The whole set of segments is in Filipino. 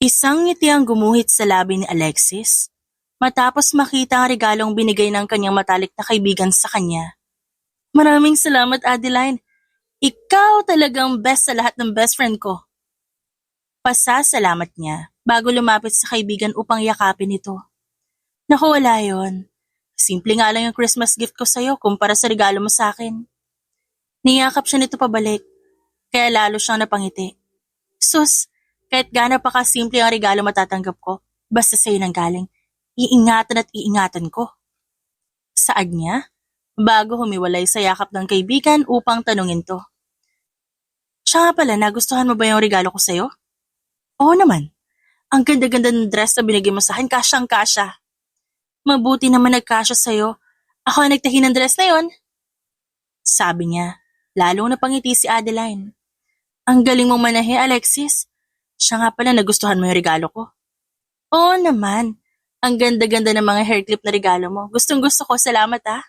Isang ngiti ang gumuhit sa labi ni Alexis matapos makita ang regalong binigay ng kanyang matalik na kaibigan sa kanya. Maraming salamat, Adeline. Ikaw talagang best sa lahat ng best friend ko. Pasasalamat niya bago lumapit sa kaibigan upang yakapin ito. Naku, wala yun. Simple nga lang yung Christmas gift ko sa'yo kumpara sa regalo mo sa akin. Niyakap siya nito pabalik, kaya lalo siyang napangiti. Sus, kahit gaano pa kasimple ang regalo matatanggap ko, basta sa'yo nang galing, iingatan at iingatan ko. Saad niya, bago humiwalay sa yakap ng kaibigan upang tanungin to. Siya nga pala, nagustuhan mo ba yung regalo ko sa'yo? Oo naman. Ang ganda-ganda ng dress na binigay mo sa akin, kasyang-kasya. Mabuti naman nagkasya sa'yo. Ako ang nagtahi ng dress na yon. Sabi niya, lalong napangiti si Adeline. Ang galing mong manahe, Alexis. Siya nga pala, nagustuhan mo yung regalo ko. Oo naman. Ang ganda-ganda ng mga hair clip na regalo mo. Gustong-gusto ko, salamat ah.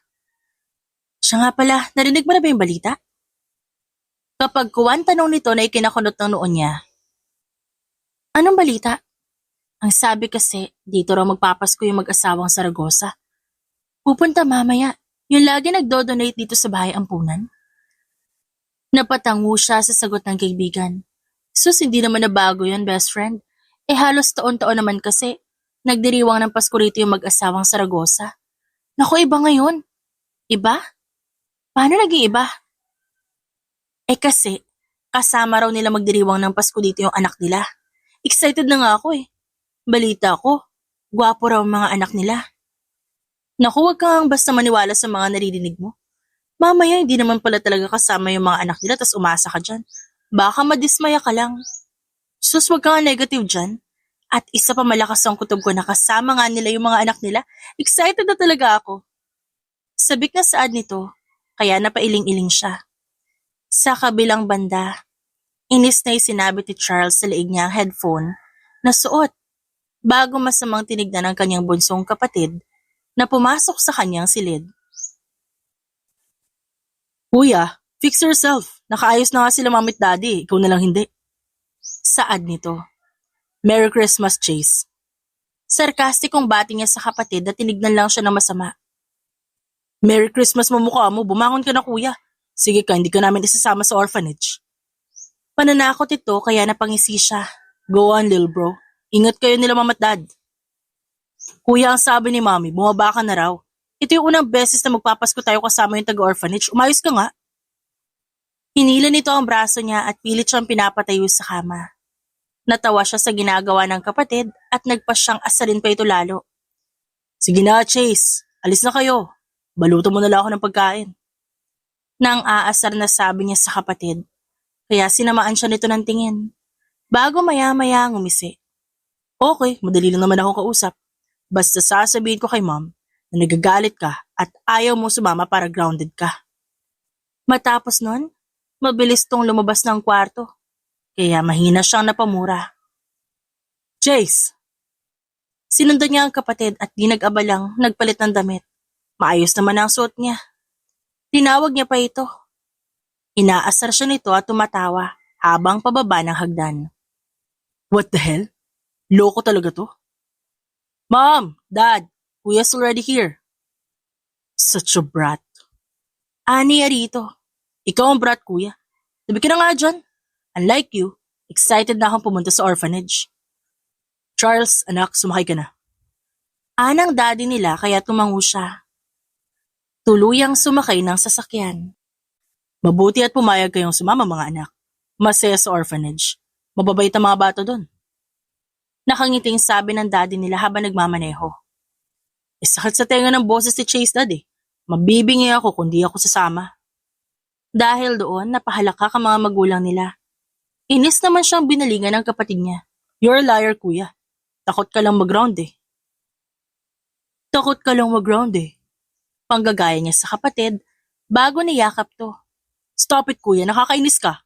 Siya nga pala, narinig mo na ba yung balita? Kapag kuwan tanong nito na ikinakunot ng noon niya. Anong balita? Ang sabi kasi, dito raw magpapasko yung mag-asawang Saragosa. Pupunta mamaya, yung lagi nagdo-donate dito sa bahay ampunan. Napatango siya sa sagot ng kaibigan. Sus, hindi naman nabago yun, best friend. Halos taon-taon naman kasi, nagdiriwang ng Pasko rito yung mag-asawang Saragosa. Naku, iba ngayon. Iba? Paano naging iba? Kasi, kasama raw nila magdiriwang ng Pasko dito yung anak nila. Excited na nga ako Balita ko, gwapo raw ang mga anak nila. Naku, wag kang basta maniwala sa mga naririnig mo. Mamaya hindi naman pala talaga kasama yung mga anak nila tas umasa ka dyan. Baka madismaya ka lang. Sus, wag kang negative dyan. At isa pa malakas ang kutob ko na kasama nga nila yung mga anak nila. Excited na talaga ako. Sabik na saad nito, kaya napailing-iling siya. Sa kabilang banda, inis na sinabi ni Charles sa liig niya ang headphone na suot bago masamang tinignan ng kanyang bunsong kapatid na pumasok sa kanyang silid. Kuya, fix yourself. Nakaayos na nga sila mamit daddy, ikaw na lang hindi. Saad nito. Merry Christmas, Chase. Sarkastikong bati niya sa kapatid na tinignan lang siya ng masama. Merry Christmas mo mukha mo, bumangon ka na kuya. Sige ka, hindi ka namin isasama sa orphanage. Pananakot ito kaya napangisi siya. Go on, little bro. Ingat kayo nila mama't dad. Kuya, ang sabi ni mami, bumaba ka na raw. Ito yung unang beses na magpapasko tayo kasama yung taga-orphanage. Umayos ka nga. Hinila nito ang braso niya at pilit siyang pinapatayo sa kama. Natawa siya sa ginagawa ng kapatid at nagpasyang asarin pa ito lalo. Sige na, Chase. Alis na kayo. Baluto mo na lang ako ng pagkain. Nang aasar na sabi niya sa kapatid, kaya sinamaan siya nito ng tingin. Bago maya-maya ngumisi. Okay, madali lang naman ako kausap. Basta sasabihin ko kay mom na nagagalit ka at ayaw mo sumama para grounded ka. Matapos nun, mabilis tong lumabas ng kwarto. Kaya mahina siyang napamura. Jace! Sinundan niya ang kapatid at di nag-abalang nagpalit ng damit. Maayos naman ang suot niya. Tinawag niya pa ito. Inaasar siya nito at tumatawa habang pababa ng hagdan. What the hell? Loko talaga to. Mom, Dad, Kuya's already here. Such a brat. Ani rito. Ikaw ang brat, Kuya. Sabi ka na nga dyan. Unlike you, excited na akong pumunta sa orphanage. Charles, anak, sumakay ka na. Anang daddy nila kaya tumango siya. Tuluyang sumakay ng sasakyan. Mabuti at pumayag kayong sumama mga anak. Masaya sa orphanage. Mababait ang mga bata doon. Nakangiting sabi ng daddy nila habang nagmamaneho. Sakit sa tenga ng boses si Chase dad Mabibingi ako kung di ako sasama. Dahil doon, napahalaka ang mga magulang nila. Inis naman siyang binalingan ng kapatid niya. You're a liar, kuya. Takot ka lang mag-ground Takot ka lang mag-ground Panggagaya niya sa kapatid bago niyakap to. Stop it, kuya. Nakakainis ka.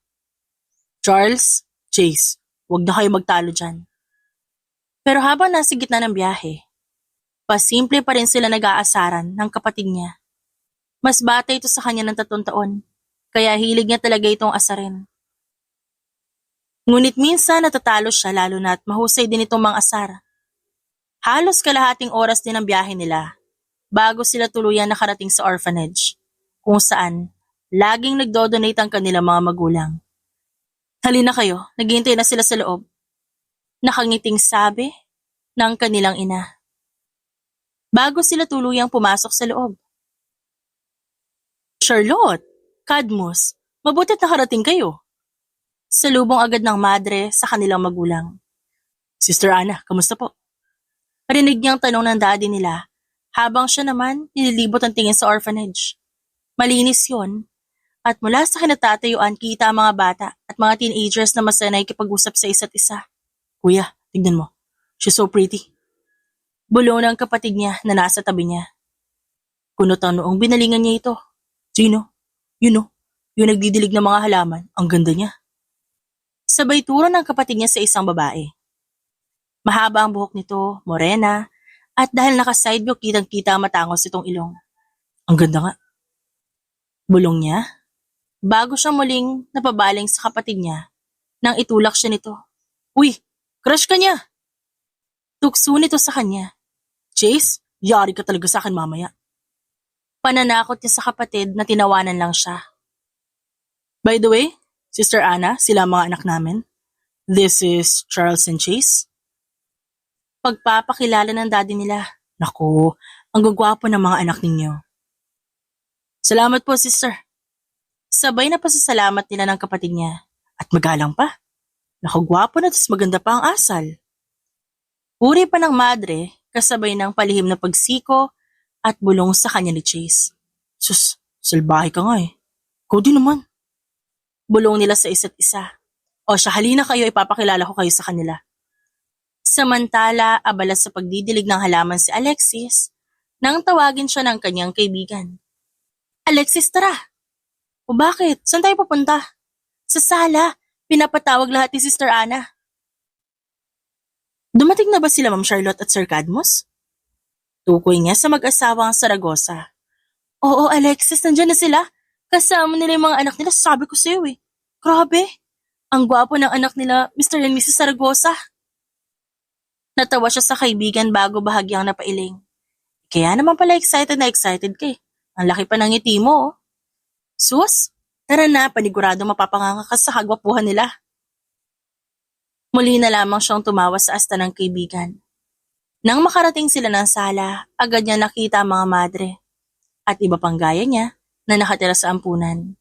Charles, Chase, huwag na kayo magtalo dyan. Pero habang nasa gitna ng biyahe, pasimple pa rin sila nag-aasaran ng kapatid niya. Mas bata ito sa kanya ng 3 taon, kaya hilig niya talaga itong asarin. Ngunit minsan natatalo siya lalo na't mahusay din itong mang-asar. Halos kalahating oras din ang biyahe nila bago sila tuluyan nakarating sa orphanage, kung saan laging nagdo-donate ang kanilang mga magulang. Halina kayo, naghihintay na sila sa loob. Nakangiting sabi ng kanilang ina. Bago sila tuluyang pumasok sa loob. Charlotte, Cadmus, mabuti't nakarating kayo. Salubong agad ng madre sa kanilang magulang. Sister Ana, kamusta po? Parinig niyang tanong ng daddy nila habang siya naman nililibot ang tingin sa orphanage. Malinis yon at mula sa kinatatayuan kita ang mga bata at mga teenagers na masanay kipag-usap sa isa't isa. Kuya, tignan mo. She's so pretty. Bulong ng kapatid niya na nasa tabi niya. Kunot ang noong binalingan niya ito. Sino? Yun o, yung nagdidilig ng mga halaman. Ang ganda niya. Sabay turo ng kapatid niya sa isang babae. Mahaba ang buhok nito, morena, at dahil naka-sideview kitang-kita ang matangos itong ilong. Ang ganda nga. Bulong niya, bago siya muling napabaling sa kapatid niya, nang itulak siya nito. Uy, crush ka niya! Tukso nito sa kanya. Chase, yari ka talaga sa akin mamaya. Pananakot niya sa kapatid na tinawanan lang siya. By the way, Sister Ana, sila ang mga anak namin. This is Charles and Chase. Pagpapakilala ng daddy nila. Naku, ang gagwapo ng mga anak ninyo. Salamat po, sister. Sabay na pasasalamat nila ng kapatid niya. At magalang pa. Nakagwapo na tas maganda pa ang asal. Puri pa ng madre, kasabay ng palihim na pagsiko at bulong sa kanya ni Chase. Sus, salbahe ka nga eh. Ikaw din naman. Bulong nila sa isa't isa. O siya, halina kayo, ipapakilala ko kayo sa kanila. Samantala, abala sa pagdidilig ng halaman si Alexis, nang tawagin siya ng kanyang kaibigan. Alexis, tara! O bakit? Saan tayo papunta? Sa sala. Pinapatawag lahat ni Sister Ana. Dumating na ba sila Ma'am Charlotte at Sir Cadmus? Tukoy niya sa mag-asawang Saragosa. Oo, Alexis, nandyan na sila. Kasama nila yung mga anak nila, sabi ko sa'yo eh. Grabe, ang gwapo ng anak nila, Mr. and Mrs. Saragosa. Natawa siya sa kaibigan bago bahagyang napailing. Kaya naman pala excited na excited ka eh. Ang laki pa ng ngiti mo oh. Sus, tara na, panigurado mapapanganga ka sa kagwapuhan nila. Muli na lamang siyang tumawa sa asta ng kaibigan. Nang makarating sila ng sala, agad niya nakita ang mga madre at iba pang gaya niya na nakatira sa ampunan.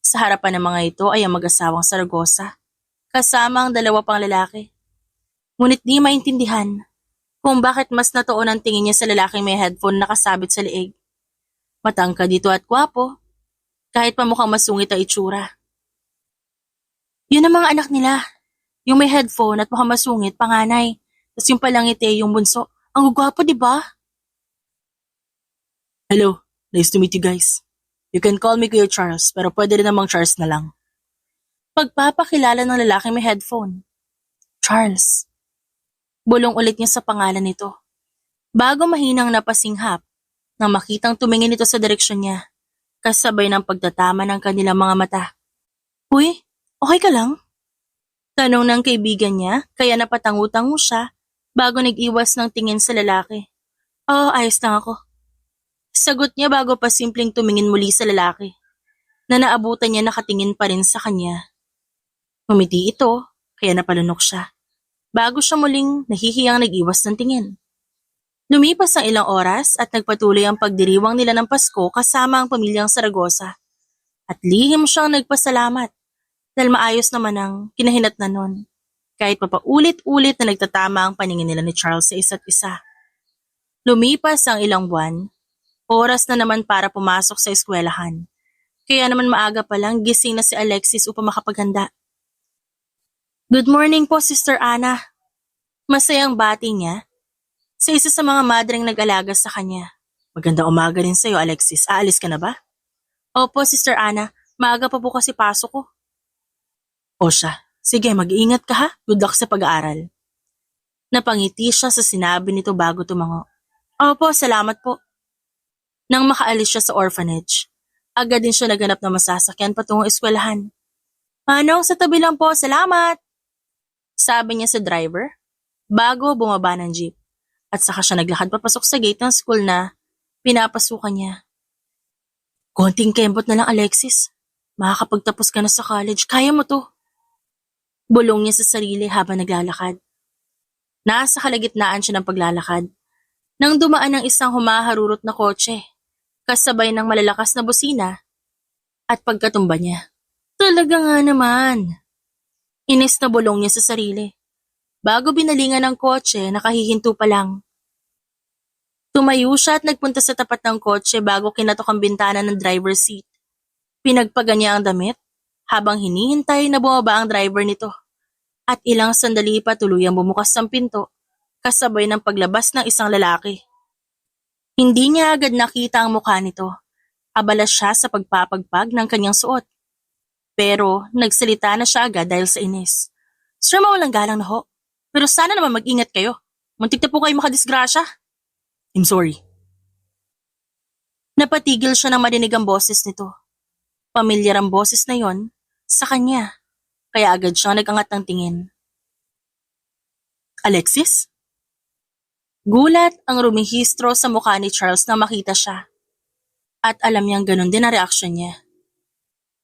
Sa harapan ng mga ito ay ang mag-asawang Saragosa, kasama ang dalawa pang lalaki. Ngunit di maintindihan kung bakit mas natuon ang tingin niya sa lalaking may headphone na nakasabit sa leeg. Matangkad dito at gwapo, kahit pa mukhang masungit ang itsura. Yun ang mga anak nila, yung may headphone at mukhang masungit, panganay. Tapos yung palangiti, yung bunso. Ang gwapo, di ba? Hello, nice to meet you guys. You can call me Kuya Charles, pero pwede rin namang Charles na lang. Pagpapakilala ng lalaking may headphone. Charles. Bulong ulit niya sa pangalan nito. Bago mahinang napasinghap, nang makitang tumingin ito sa direksyon niya, kasabay ng pagtatama ng kanilang mga mata. Uy, okay ka lang? Tanong ng kaibigan niya, kaya napatangu-tango siya bago nag-iwas ng tingin sa lalaki. Oo, ayos lang ako. Sagot niya bago pa simpleng tumingin muli sa lalaki, na naabutan niya nakatingin pa rin sa kanya. Umiti ito, kaya napalunok siya, bago siya muling nahihiyang nag-iwas ng tingin. Lumipas ang ilang oras at nagpatuloy ang pagdiriwang nila ng Pasko kasama ang pamilyang Saragosa. At lihim siyang nagpasalamat dahil maayos naman ang kinahinatnan nun, kahit papaulit-ulit na nagtatama ang paningin nila ni Charles sa isa't isa. Lumipas ang ilang buwan, oras na naman para pumasok sa eskwelahan. Kaya naman maaga pa lang gising na si Alexis upang makapaghanda. Good morning po, Sister Ana. Masayang bati niya sa isa sa mga madreng nag-alaga sa kanya. Magandang umaga rin sa'yo, Alexis. Aalis ka na ba? Opo, Sister Ana. Maaga pa po kasi pasok ko. O siya. Sige, mag-iingat ka ha. Good luck sa pag-aaral. Napangiti siya sa sinabi nito bago tumango. Opo, salamat po. Nang makaalis siya sa orphanage, agad din siya naganap na masasakyan patungong eskwelahan. Manong, sa tabi lang po, salamat! Sabi niya sa driver, bago bumaba ng jeep. At saka siya naglakad papasok sa gate ng school na pinapasukan niya. Konting kembot na lang, Alexis. Makakapagtapos ka na sa college, kaya mo to. Bulong niya sa sarili habang naglalakad. Nasa kalagitnaan siya ng paglalakad nang dumaan ng isang humaharurot na kotse, kasabay ng malalakas na busina at pagkatumba niya. Talaga nga naman. Inis na bulong niya sa sarili. Bago binalingan ng kotse, nakahihinto pa lang. Tumayo siya at nagpunta sa tapat ng kotse bago kinatok ang bintana ng driver's seat. Pinagpaga niya ang damit habang hinihintay na bumaba ang driver nito. At ilang sandali pa tuluyang bumukas ang pinto kasabay ng paglabas ng isang lalaki. Hindi niya agad nakita ang mukha nito. Abala siya sa pagpapagpag ng kanyang suot. Pero nagsalita na siya agad dahil sa inis. Sir, mawalang galang na ho. Pero sana naman mag-ingat kayo. Muntik na po kayo makadisgrasya. I'm sorry. Napatigil siya nang marinig ang boses nito. Pamilyar ang boses na yon sa kanya. Kaya agad siyang nag-angat ng tingin. Alexis? Gulat ang rumihistro sa mukha ni Charles nang makita siya. At alam niyang ganun din ang reaksyon niya.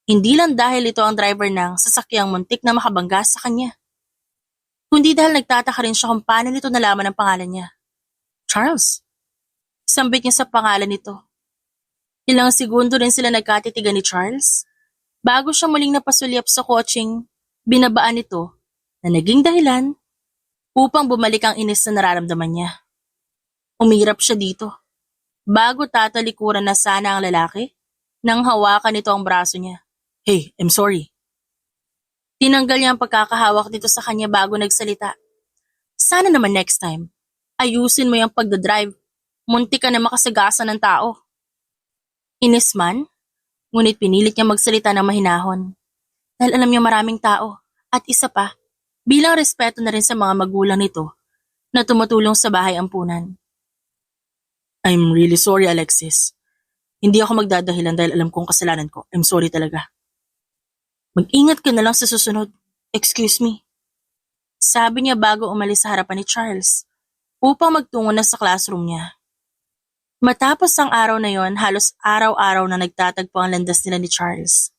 Hindi lang dahil ito ang driver ng sasakyang muntik na makabangga sa kanya. Kundi dahil nagtataka rin siya kung paano nito nalaman ang pangalan niya. Charles. Sambit niya sa pangalan nito. Ilang segundo rin sila nagkatitigan ni Charles bago siya muling napasulyap sa kotseng binabaan nito na naging dahilan upang bumalik ang inis na nararamdaman niya. Umirap siya dito bago tatalikuran na sana ang lalaki nang hawakan nito ang braso niya. Hey, I'm sorry. Tinanggal niya ang pagkakahawak nito sa kanya bago nagsalita. Sana naman next time, ayusin mo yung pagdadrive. Muntik ka na makasagasan ng tao. Inis man, ngunit pinilit niya magsalita ng mahinahon. Dahil alam niya maraming tao. At isa pa, bilang respeto na rin sa mga magulang nito na tumutulong sa bahay ampunan. I'm really sorry, Alexis. Hindi ako magdadahilan dahil alam kong kasalanan ko. I'm sorry talaga. Mag-ingat ka na lang sa susunod. Excuse me. Sabi niya bago umalis sa harapan ni Charles upang magtungo na sa classroom niya. Matapos ang araw na yon, halos araw-araw na nagtatagpo ang landas nila ni Charles.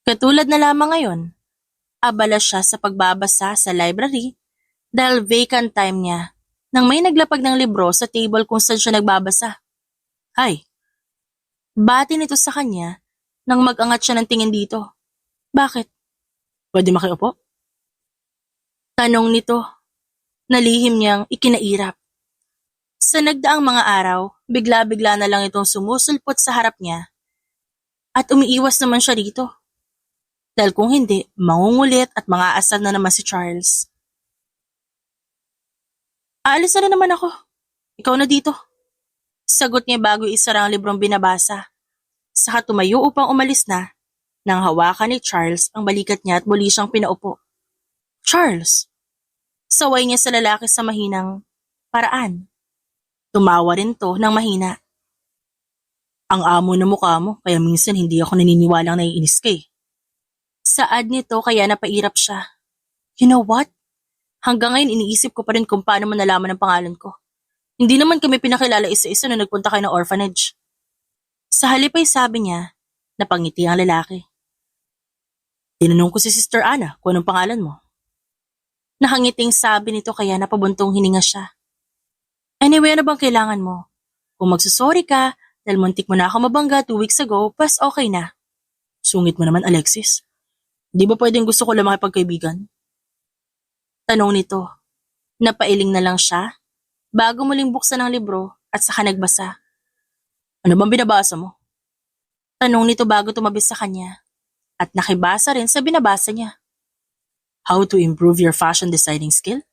Katulad na lamang ngayon, abala siya sa pagbabasa sa library dahil vacant time niya nang may naglapag ng libro sa table kung saan siya nagbabasa. Hi. Bati nito sa kanya nang mag-angat siya ng tingin dito. Bakit? Pwede makiupo? Tanong nito, na lihim niyang ikinairap. Sa nagdaang mga araw, bigla-bigla na lang itong sumusulpot sa harap niya at umiiwas naman siya rito. Dahil kung hindi, mangungulit at mang-aasar na naman si Charles. Aalis na naman ako. Ikaw na dito. Sagot niya bago isara ang librong binabasa. Saka tumayo upang umalis na nang hawakan ni Charles ang balikat niya at muli siyang pinaupo. Charles! Saway niya sa lalaki sa mahinang paraan. Tumawa rin to ng mahina. Ang amo na mukha mo kaya minsan hindi ako naniniwalang naiinis ka eh. Saad nito kaya napairap siya. You know what? Hanggang ngayon iniisip ko pa rin kung paano mo nalaman ang pangalan ko. Hindi naman kami pinakilala isa-isa na nagpunta kayo ng orphanage. Sa halip ay sabi niya, napangiti ang lalaki. Tinanong ko si Sister Anna kung anong pangalan mo. Nakangiting sabi nito kaya napabuntong hininga siya. Anyway, ano bang kailangan mo? Kung magsasorry ka dahil muntik mo na ako mabangga 2 weeks ago, pas okay na. Sungit mo naman, Alexis. Di ba pwedeng gusto ko lang makipagkaibigan? Tanong nito. Napailing na lang siya bago muling buksan ang libro at saka nagbasa. Ano bang binabasa mo? Tanong nito bago tumabi sa kanya at nakibasa rin sa binabasa niya. How to improve your fashion designing skill?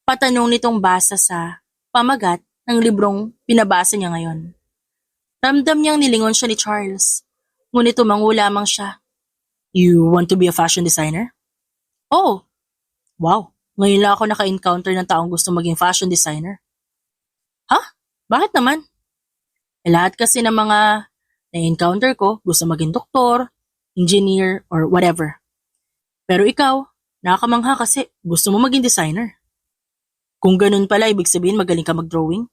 Patanong nitong basa sa pamagat ng librong binabasa niya ngayon. Ramdam niyang nilingon siya ni Charles, ngunit tumango lamang siya. You want to be a fashion designer? Oh, wow, ngayon lang ako naka-encounter ng taong gusto maging fashion designer. Ha? Bakit naman? Lahat kasi ng mga na-encounter ko gusto maging doktor, engineer, or whatever. Pero ikaw, nakakamangha kasi gusto mo maging designer. Kung ganun pala, ibig sabihin magaling ka mag-drawing.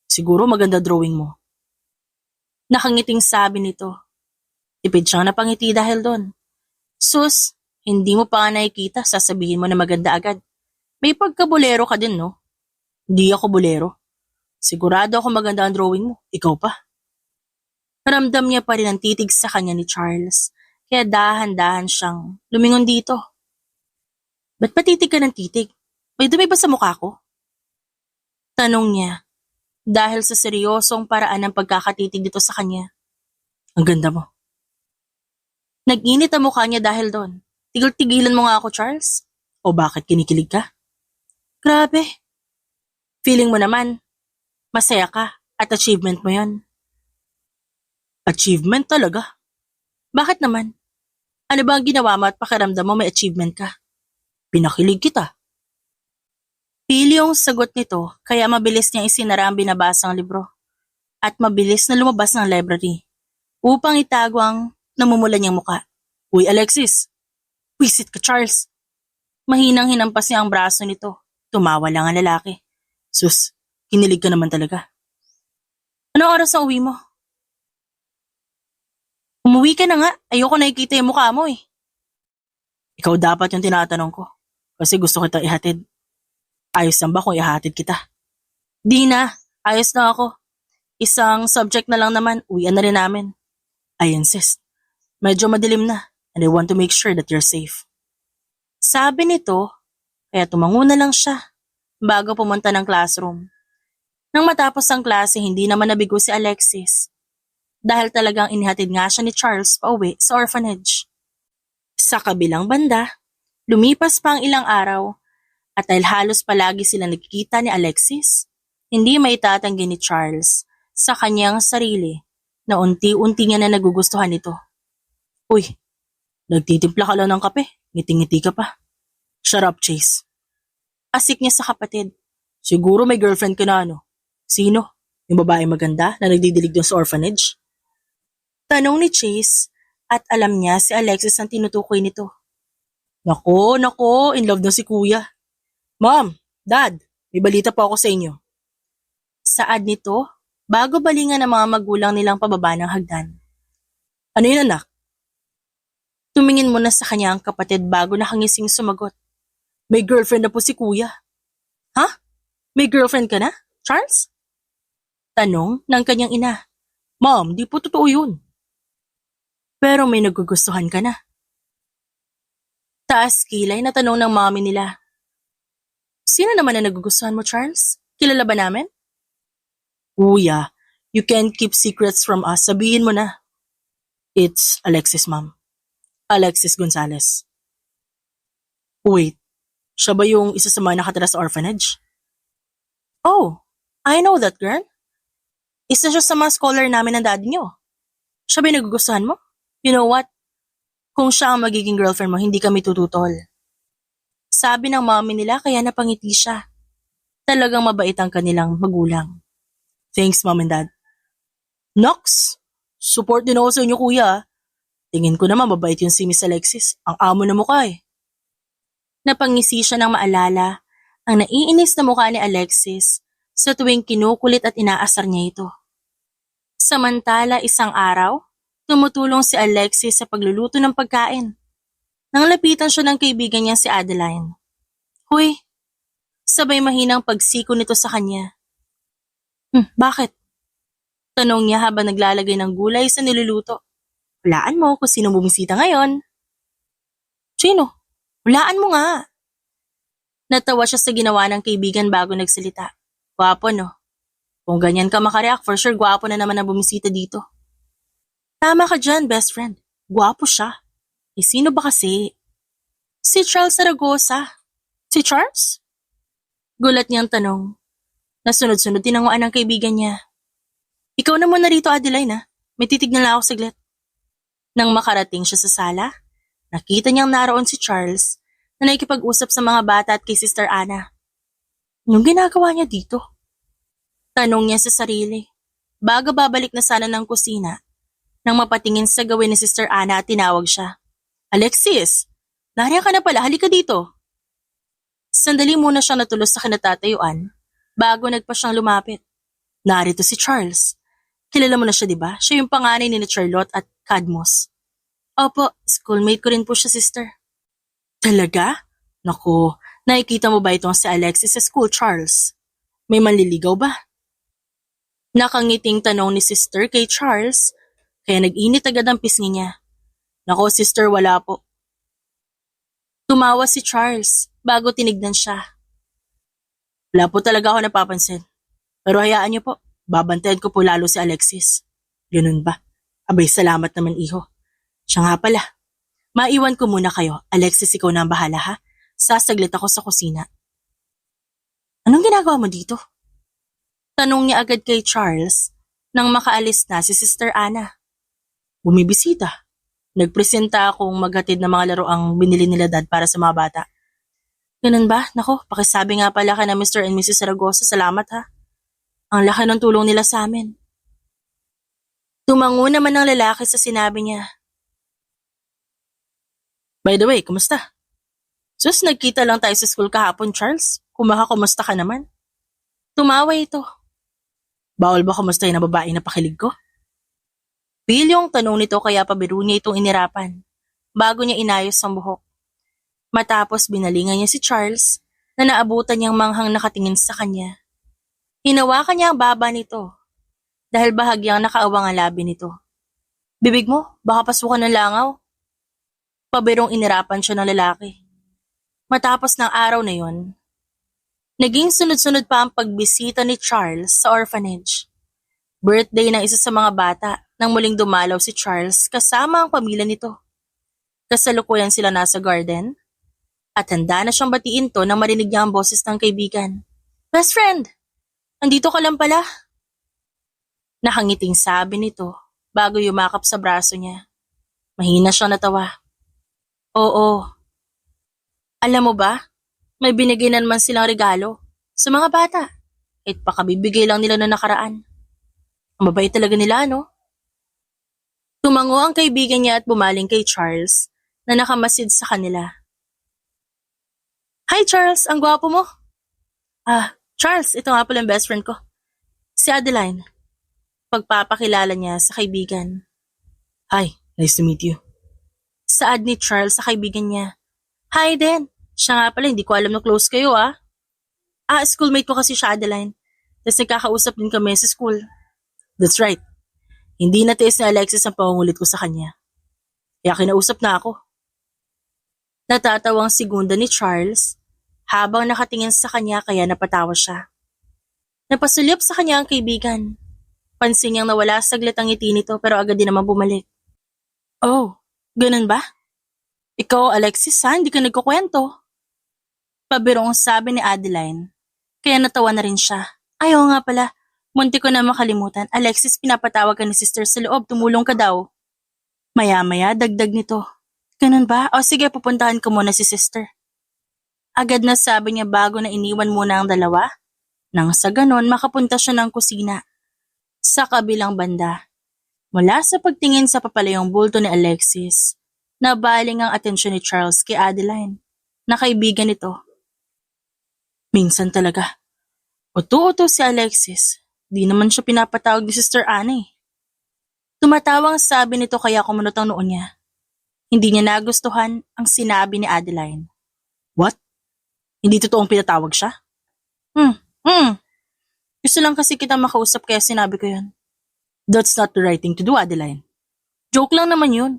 Siguro maganda drawing mo. Nakangiting sabi nito. Tipid siyang napangiti dahil doon. Sus, hindi mo pa nga nakikita, sasabihin mo na maganda agad. May pagka-bolero ka din, no? Hindi ako bolero. Sigurado ako maganda ang drawing mo. Ikaw pa. Ramdam niya pa rin ang titig sa kanya ni Charles, kaya dahan-dahan siyang lumingon dito. Ba't patitig ka ng titig? May dumi ba sa mukha ko? Tanong niya, dahil sa seryosong paraan ng pagkakatitig dito sa kanya. Ang ganda mo. Nag-init ang mukha niya dahil doon. Tigil-tigilan mo nga ako, Charles. O bakit kinikilig ka? Grabe. Feeling mo naman, masaya ka at achievement mo yon. Achievement talaga? Bakit naman? Ano ba ang ginawa mo at pakiramdam mo may achievement ka? Pinakilig kita. Pili yung sagot nito kaya mabilis niyang isinara ang binabasang libro at mabilis na lumabas ng library upang itago ang namumula niyang muka. Uy Alexis! Wisit ka Charles! Mahinang hinampas niya ang braso nito. Tumawa lang ang lalaki. Sus, kinilig ka naman talaga. Anong oras ang uwi mo? Umuwi ka na nga, ayoko nakikita yung mukha mo eh. Ikaw dapat yung tinatanong ko kasi gusto kita ihatid. Ayos lang ba kung ihatid kita? Di na, ayos na ako. Isang subject na lang naman, uwian na rin namin. I insist. Medyo madilim na and I want to make sure that you're safe. Sabi nito, kaya tumango na lang siya bago pumunta ng classroom. Nang matapos ang klase, hindi naman nabigo si Alexis dahil talagang inihatid nga siya ni Charles pauwi sa orphanage. Sa kabilang banda, lumipas pa ang ilang araw at dahil halos palagi silang nagkikita ni Alexis, hindi maitatanggi ni Charles sa kanyang sarili na unti-unti niya na nagugustuhan ito. Uy, nagtitimpla ka lang ng kape, ngiti-ngiti ka pa. Shut up, Chase. Asik niya sa kapatid. Siguro may girlfriend ka na ano? Sino? Yung babae maganda na nagdidilig doon sa orphanage? Tanong ni Chase at alam niya si Alexis ang tinutukoy nito. Nako, in love na si kuya. Mom, Dad, may balita po ako sa inyo. Saad nito, bago balingan ng mga magulang nilang pababa ng hagdan. Ano yun anak? Tumingin muna sa kanya ang kapatid bago nakangising sumagot. May girlfriend na po si kuya. Ha? May girlfriend ka na, Charles? Tanong ng kanyang ina. Mom, di po totoo yun. Pero may nagugustuhan ka na. Taas kilay na tanong ng mommy nila. Sino naman na nagugustuhan mo, Charles? Kilala ba namin? Kuya, you can't keep secrets from us. Sabihin mo na. It's Alexis, Mom. Alexis Gonzalez. Wait, siya ba yung isa sa mga nakatira sa orphanage? Oh, I know that girl. Isa siya sa mga scholar namin ng daddy niyo. Siya ba yung nagugustuhan mo? You know what? Kung siya ang magiging girlfriend mo, hindi kami tututol. Sabi ng mommy nila kaya napangiti siya. Talagang mabait ang kanilang magulang. Thanks, Mom and Dad. Nox, support din ako sa inyo kuya. Tingin ko naman mabait yung si Miss Alexis. Ang amo na mukha eh. Napangisi siya ng maalala ang naiinis na mukha ni Alexis sa tuwing kinukulit at inaasar niya ito. Samantala isang araw, tumutulong si Alexis sa pagluluto ng pagkain. Nang lapitan siya ng kaibigan niya si Adeline. Huy, sabay mahinang pagsiko nito sa kanya. Bakit? Tanong niya habang naglalagay ng gulay sa niluluto. Hulaan mo kung sino bumisita ngayon. Sino? Hulaan mo nga. Natawa siya sa ginawa ng kaibigan bago nagsalita. Gwapo no? Kung ganyan ka makareact, for sure gwapo na naman ang bumisita dito. Tama ka dyan, best friend. Gwapo siya. Sino ba kasi? Si Charles Zaragoza. Si Charles? Gulat niyang tanong. Nasunod-sunod tinanguan ng kaibigan niya. Ikaw na muna rito, Adeline ha. May titignan lang ako saglit. Nang makarating siya sa sala, nakita niyang naroon si Charles na nakikipag-usap sa mga bata at kay Sister Anna. Anong ginagawa niya dito? Tanong niya sa sarili. Bago babalik na sana ng kusina, nang mapatingin sa gawin ni Sister Anna at tinawag siya. Alexis, Nariyan ka na pala, halika dito. Sandali muna siyang natulos sa kinatatayuan bago nagpa siyang lumapit. Narito si Charles. Kilala mo na siya, di ba? Siya yung panganay ni Charlotte at Cadmus. Opo, schoolmate ko rin po siya, sister. Talaga? Naku, nakikita mo ba itong si Alexis sa school, Charles? May manliligaw ba? Nakangiting tanong ni sister kay Charles, kaya nag-init agad ang pisngi niya. Nako, sister, wala po. Tumawa si Charles bago tinignan siya. Wala po talaga ako napapansin. Pero hayaan niyo po, babantayan ko po lalo si Alexis. Ganun ba? Abay, salamat naman, iho. Siya nga pala. Maiwan ko muna kayo. Alexis, ikaw na ang bahala, ha? Sasaglit ako sa kusina. Anong ginagawa mo dito? Tanong niya agad kay Charles nang makaalis na si Sister Anna. Bumibisita. Nagpresenta akong maghatid ng mga laro ang binili nila dad para sa mga bata. Ganun ba? Nako, pakisabi nga pala ka na Mr. and Mrs. Zaragoza. Salamat, ha? Ang laki ng tulong nila sa amin. Tumango naman ang lalaki sa sinabi niya. By the way, kumusta? Sus, nagkita lang tayo sa school kahapon, Charles. Kumusta ka naman? Tumawa ito. Bawal ba kumustahin ang babae na pakilig ko? Bilyong tanong nito kaya pabiro niya itong inirapan bago niya inayos ang buhok. Matapos binalingan niya si Charles na naabutan niyang manghang nakatingin sa kanya. Hinawakan niya ang baba nito dahil bahagyang nakaawang ang labi nito. Bibig mo, baka pasukan ng langaw. Pabirong inirapan siya ng lalaki. Matapos ng araw na yon, naging sunod-sunod pa ang pagbisita ni Charles sa orphanage. Birthday ng isa sa mga bata nang muling dumalaw si Charles kasama ang pamilya nito. Kasalukuyan sila nasa garden at handa na siyang batiin to nang marinig niya ang boses ng kaibigan. Best friend, andito ka lang pala. Nakangiting sabi nito bago yumakap sa braso niya. Mahina siyang natawa. Oo. Alam mo ba, may binigay na naman silang regalo sa mga bata. Kahit pakabibigay lang nila na nakaraan. Ang mabait talaga nila, no? Tumango ang kaibigan niya at bumaling kay Charles na nakamasid sa kanila. Hi Charles, ang gwapo mo. Charles, ito nga pala ang best friend ko. Si Adeline. Pagpapakilala niya sa kaibigan. Hi, nice to meet you. Saad ni Charles sa kaibigan niya. Hi din. Siya nga pala, hindi ko alam na close kayo schoolmate ko kasi siya, Adeline. Tapos nagkakausap din kami sa school. That's right. Hindi natiis ni Alexis ang pangungulit ko sa kanya. Kaya kinausap na ako. Natatawang segunda ni Charles habang nakatingin sa kanya kaya napatawa siya. Napasulyap sa kanya ang kaibigan. Pansin niyang nawala saglit ang ngiti nito pero agad din naman bumalik. Oh, ganun ba? Ikaw, Alexis, hindi ka nagkukwento. Pabirong sabi ni Adeline, kaya natawa na rin siya. Ayaw nga pala, munti ko na makalimutan. Alexis, pinapatawag ka ni sister sa loob, tumulong ka daw. Maya-maya, dagdag nito. Ganun ba? O sige, pupuntahan ko muna si sister. Agad na sabi niya bago na iniwan muna ang dalawa. Nang sa ganon, makapunta siya ng kusina. Sa kabilang banda, mula sa pagtingin sa papalayong bulto ni Alexis, nabaling ang atensyon ni Charles kay Adeline, na kaibigan nito. Minsan talaga. Uto-uto si Alexis. Di naman siya pinapatawag ni Sister Anna. Tumatawang sabi nito kaya kumunot ang noon niya. Hindi niya nagustuhan ang sinabi ni Adeline. What? Hindi totoong pinatawag siya? Gusto lang kasi kita makausap kaya sinabi ko yun. That's not the right thing to do, Adeline. Joke lang naman yun.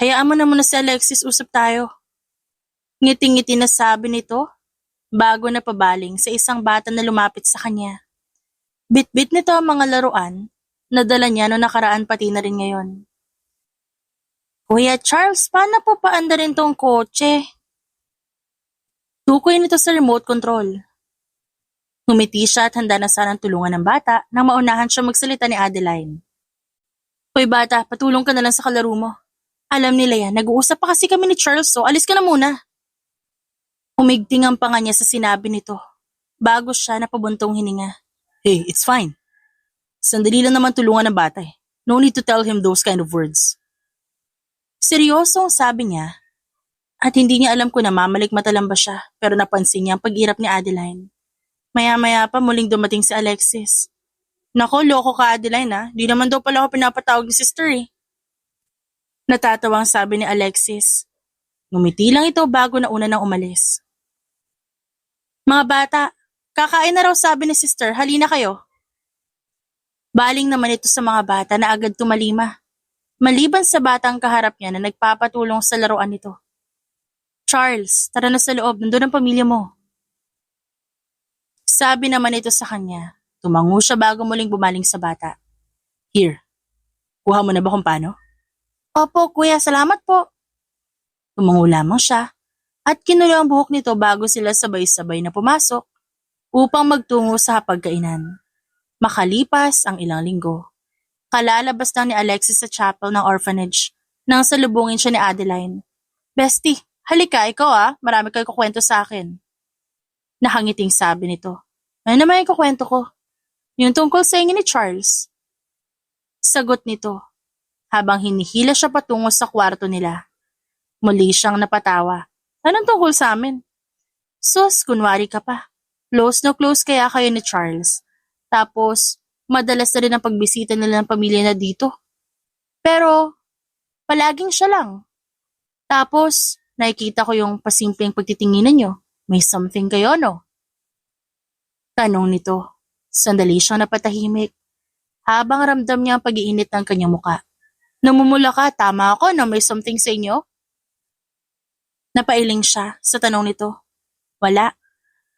Hayaan mo na muna si Alexis, usap tayo. Ngiti-ngiti na sabi nito bago na pabaling sa isang bata na lumapit sa kanya. Bit-bit nito ang mga laruan na dala niya noong nakaraan pati na rin ngayon. Kuya Charles, paano po paanda rin tong kotse? Tukoy nito sa remote control. Ngumiti siya at handa na sanang tulungan ng bata nang maunahan siya magsalita ni Adeline. Hoy bata, patulong ka na lang sa kalaro mo. Alam nila yan, nag-uusap pa kasi kami ni Charles so alis ka na muna. Umigting ang panga niya sa sinabi nito bago siya napabuntong hininga. Hey, it's fine. Sandali lang naman tulungan ng bata . No need to tell him those kind of words. Seryoso ang sabi niya. At hindi niya alam kung namamalikmata lang ba siya, pero napansin niya ang pag-irap ni Adeline. Maya-maya pa muling dumating si Alexis. Nako, loko ka Adeline ha. Di naman daw pala ako pinapatawag ni sister eh. Natatawang sabi ni Alexis. Ngumiti lang ito bago na una nang umalis. Mga bata, kakain na raw sabi ni sister, halina kayo. Baling naman ito sa mga bata na agad tumalima. Maliban sa batang kaharap niya na nagpapatulong sa laruan nito. Charles, tara na sa loob, nandun ang pamilya mo. Sabi naman ito sa kanya. Tumango siya bago muling bumaling sa bata. Here, kuha mo na ba kung paano? Opo, kuya, salamat po. Tumango lamang siya at kinulo ang buhok nito bago sila sabay-sabay na pumasok upang magtungo sa hapagkainan. Makalipas ang ilang linggo, kalalabas lang ni Alexis sa chapel ng orphanage nang salubungin siya ni Adeline. Bestie, halika, ikaw marami kayo kukwento sa akin. Nakangiting sabi nito. Ano naman yung kukwento ko? Yung tungkol sa inyo ni Charles. Sagot nito, habang hinihila siya patungo sa kwarto nila. Muli siyang napatawa. Anong tungkol sa amin? Sus, kunwari ka pa. Close na close kaya kayo ni Charles. Tapos, madalas na rin ang pagbisita nila ng pamilya na dito. Pero, palaging siya lang. Tapos, nakikita ko yung pasimpleng pagtitinginan nyo. May something kayo, no? Tanong nito. Sandali siyang napatahimik. Habang ramdam niya ang pag-iinit ng kanyang muka. Namumula ka, tama ako na may something sa inyo? Napailing siya sa tanong nito. Wala.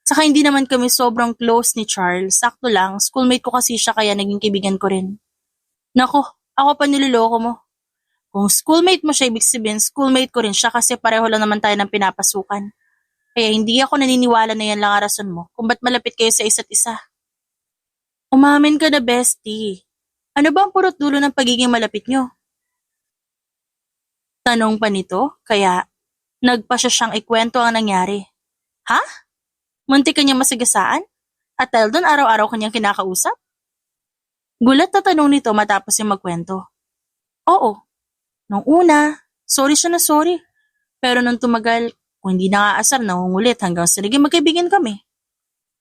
Saka hindi naman kami sobrang close ni Charles. Sakto lang, schoolmate ko kasi siya kaya naging kaibigan ko rin. Nako, ako pa niloloko mo. Kung schoolmate mo siya, ibig sabihin schoolmate ko rin siya kasi pareho lang naman tayo ng pinapasukan. Kaya hindi ako naniniwala na yan lang ang rason mo kung ba't malapit kayo sa isa't isa. Umamin ka na, bestie. Ano ba ang purot dulo ng pagiging malapit nyo? Tanong pa nito, kaya nagpa siya siyang ikwento ang nangyari. Ha? Munti kanyang masigasaan? At dahil doon araw-araw kanyang kinakausap? Gulat na tanong nito matapos yung magkwento. Oo. Nung una, sorry siya na sorry. Pero nung tumagal, kung hindi nakaasar, nangungulit hanggang sa naging magkaibigan kami.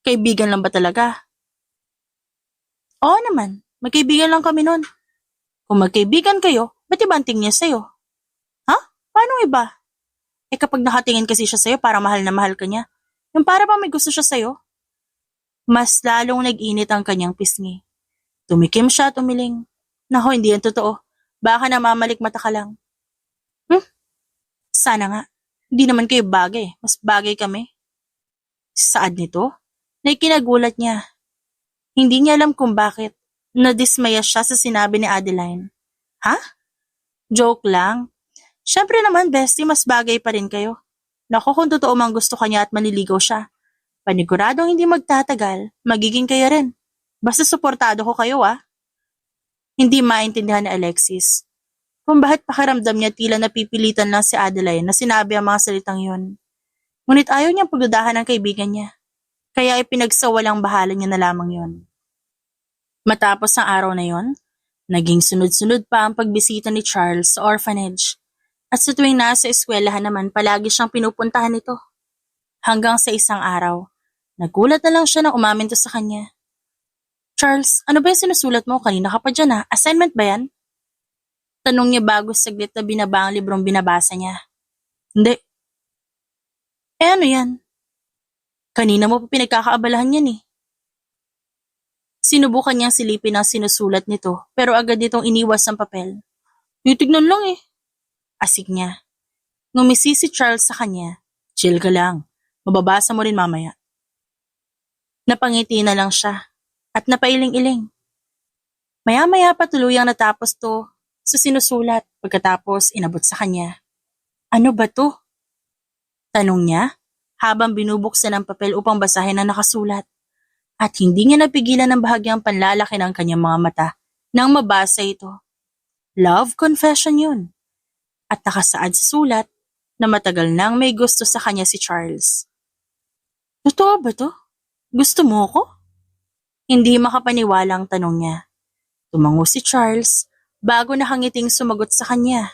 Kaibigan lang ba talaga? Oo naman, magkaibigan lang kami nun. Kung magkaibigan kayo, ba't iba ang tingin niya sa'yo? Ha? Paano iba? Kapag nakatingin kasi siya sa'yo, para mahal na mahal ka niya. Yung para ba may gusto siya sa'yo? Mas lalong nag-init ang kanyang pisngi. Tumikim siya at umiling. Naku, hindi yan totoo. Baka namamalikmata ka lang. Sana nga. Hindi naman kayo bagay. Mas bagay kami. Saad nito? Na ikinagulat niya. Hindi niya alam kung bakit. Nadismaya siya sa sinabi ni Adeline. Ha? Joke lang. Siyempre naman, bestie, mas bagay pa rin kayo. Naku, kung totoo mang gusto ka niya at maniligaw siya. Paniguradong hindi magtatagal, magiging kayo rin. Basta suportado ko kayo Hindi maintindihan ni Alexis. Kung bakit pakiramdam niya tila napipilitan lang si Adeline na sinabi ang mga salitang yun. Ngunit ayaw niyang pagdudahan ng kaibigan niya. Kaya ipinagsawalang bahala niya na lamang yun. Matapos ang araw na yon, naging sunod-sunod pa ang pagbisita ni Charles sa orphanage. At sa tuwing nasa eskwelahan naman, palagi siyang pinupuntahan nito. Hanggang sa isang araw, nagulat na lang siya nang umamin to sa kanya. Charles, ano ba yung sinusulat mo? Kanina ka pa dyan Assignment ba yan? Tanong niya bago saglit na binaba ang librong binabasa niya. Hindi. Ano yan? Kanina mo pa pinagkakaabalahan yan Sinubukan niyang silipin ang sinusulat nito pero agad nitong iniwas ang papel. Titignan lang Asik niya. Ngumisi si Charles sa kanya. Chill ka lang. Mababasa mo rin mamaya. Napangiti na lang siya at napailing-iling. Maya-maya pa tuluyang natapos to sa sinusulat pagkatapos inabot sa kanya. Ano ba to? Tanong niya habang binubuksan ang papel upang basahin ang nakasulat. At hindi niya napigilan ng bahagyang panlalaki ng kanyang mga mata nang mabasa ito. Love confession yun. At nakasaad sa sulat na matagal nang may gusto sa kanya si Charles. Totoo ba to? Gusto mo ko? Hindi makapaniwalang tanong niya. Tumango si Charles bago nakangiting sumagot sa kanya.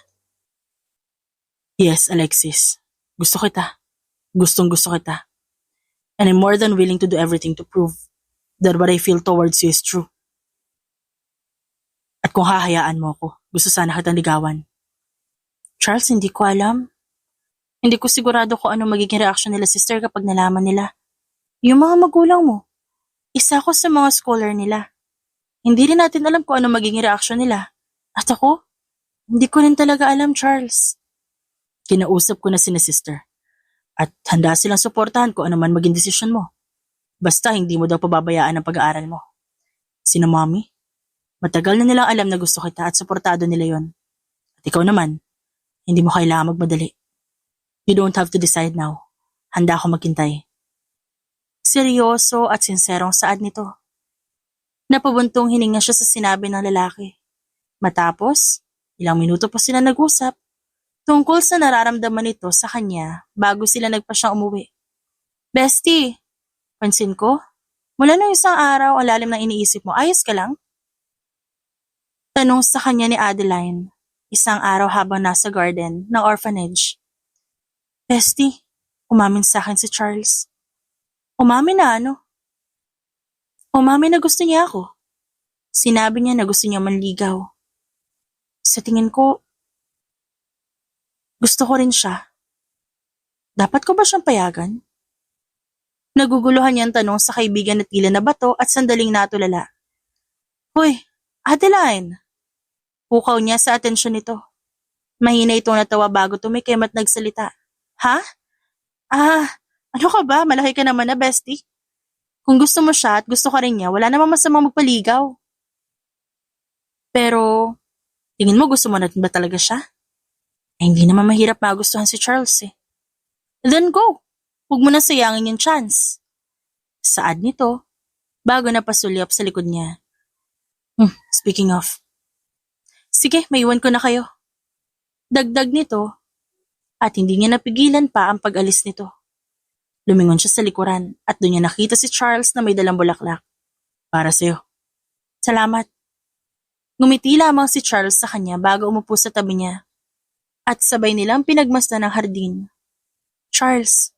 Yes, Alexis. Gusto kita. Gustong-gusto kita. And I'm more than willing to do everything to prove that what I feel towards you is true. At kung hahayaan mo ako, gusto sana kitang ligawan. Charles, hindi ko alam. Hindi ko sigurado kung ano magiging reaksyon nila sister kapag nalaman nila. Yung mga magulang mo, isa ako sa mga scholar nila. Hindi rin natin alam kung ano magiging reaksyon nila. At ako, hindi ko rin talaga alam, Charles. Kinausap ko na sina sister. At handa silang suportahan kung ano man maging desisyon mo. Basta hindi mo daw pababayaan ang pag-aaral mo. Sina mommy? Matagal na nilang alam na gusto kita at suportado nila yon. At ikaw naman, hindi mo kailangan magmadali. You don't have to decide now. Handa ako maghintay. Seryoso at sinserong saad nito. Napabuntong hininga siya sa sinabi ng lalaki. Matapos, ilang minuto pa sila nag-usap tungkol sa nararamdaman nito sa kanya bago sila nagpasyang umuwi. Bestie, pansin ko, mula nung isang araw ang lalim ng iniisip mo, ayos ka lang? Tanong sa kanya ni Adeline, isang araw habang nasa garden ng orphanage. Bestie, umamin sa akin si Charles. Umamin na ano? Umamin na gusto niya ako. Sinabi niya na gusto niya manligaw. Sa tingin ko, gusto ko rin siya. Dapat ko ba siyang payagan? Naguguluhan niyang tanong sa kaibigan na tila na bato at sandaling natulala. Hoy, Adeline! Pukaw niya sa atensyon nito. Mahina itong natawa bago tumikim at nagsalita. Ha? Ano ka ba? Malaki ka naman na, bestie. Kung gusto mo siya at gusto ka rin niya, wala namang masamang magpaligaw. Pero, tingin mo gusto mo na ba talaga siya? Hindi naman mahirap magustuhan si Charles eh. Then go! Huwag mo na sayangin yung chance. Saad nito, bago na pasulyap sa likod niya. Speaking of. Sige, maiwan ko na kayo. Dagdag nito, at hindi niya napigilan pa ang pag-alis nito. Lumingon siya sa likuran at doon niya nakita si Charles na may dalang bulaklak. Para sa'yo. Salamat. Ngumiti lamang si Charles sa kanya bago umupo sa tabi niya. At sabay nilang pinagmasdan ng hardin. Charles.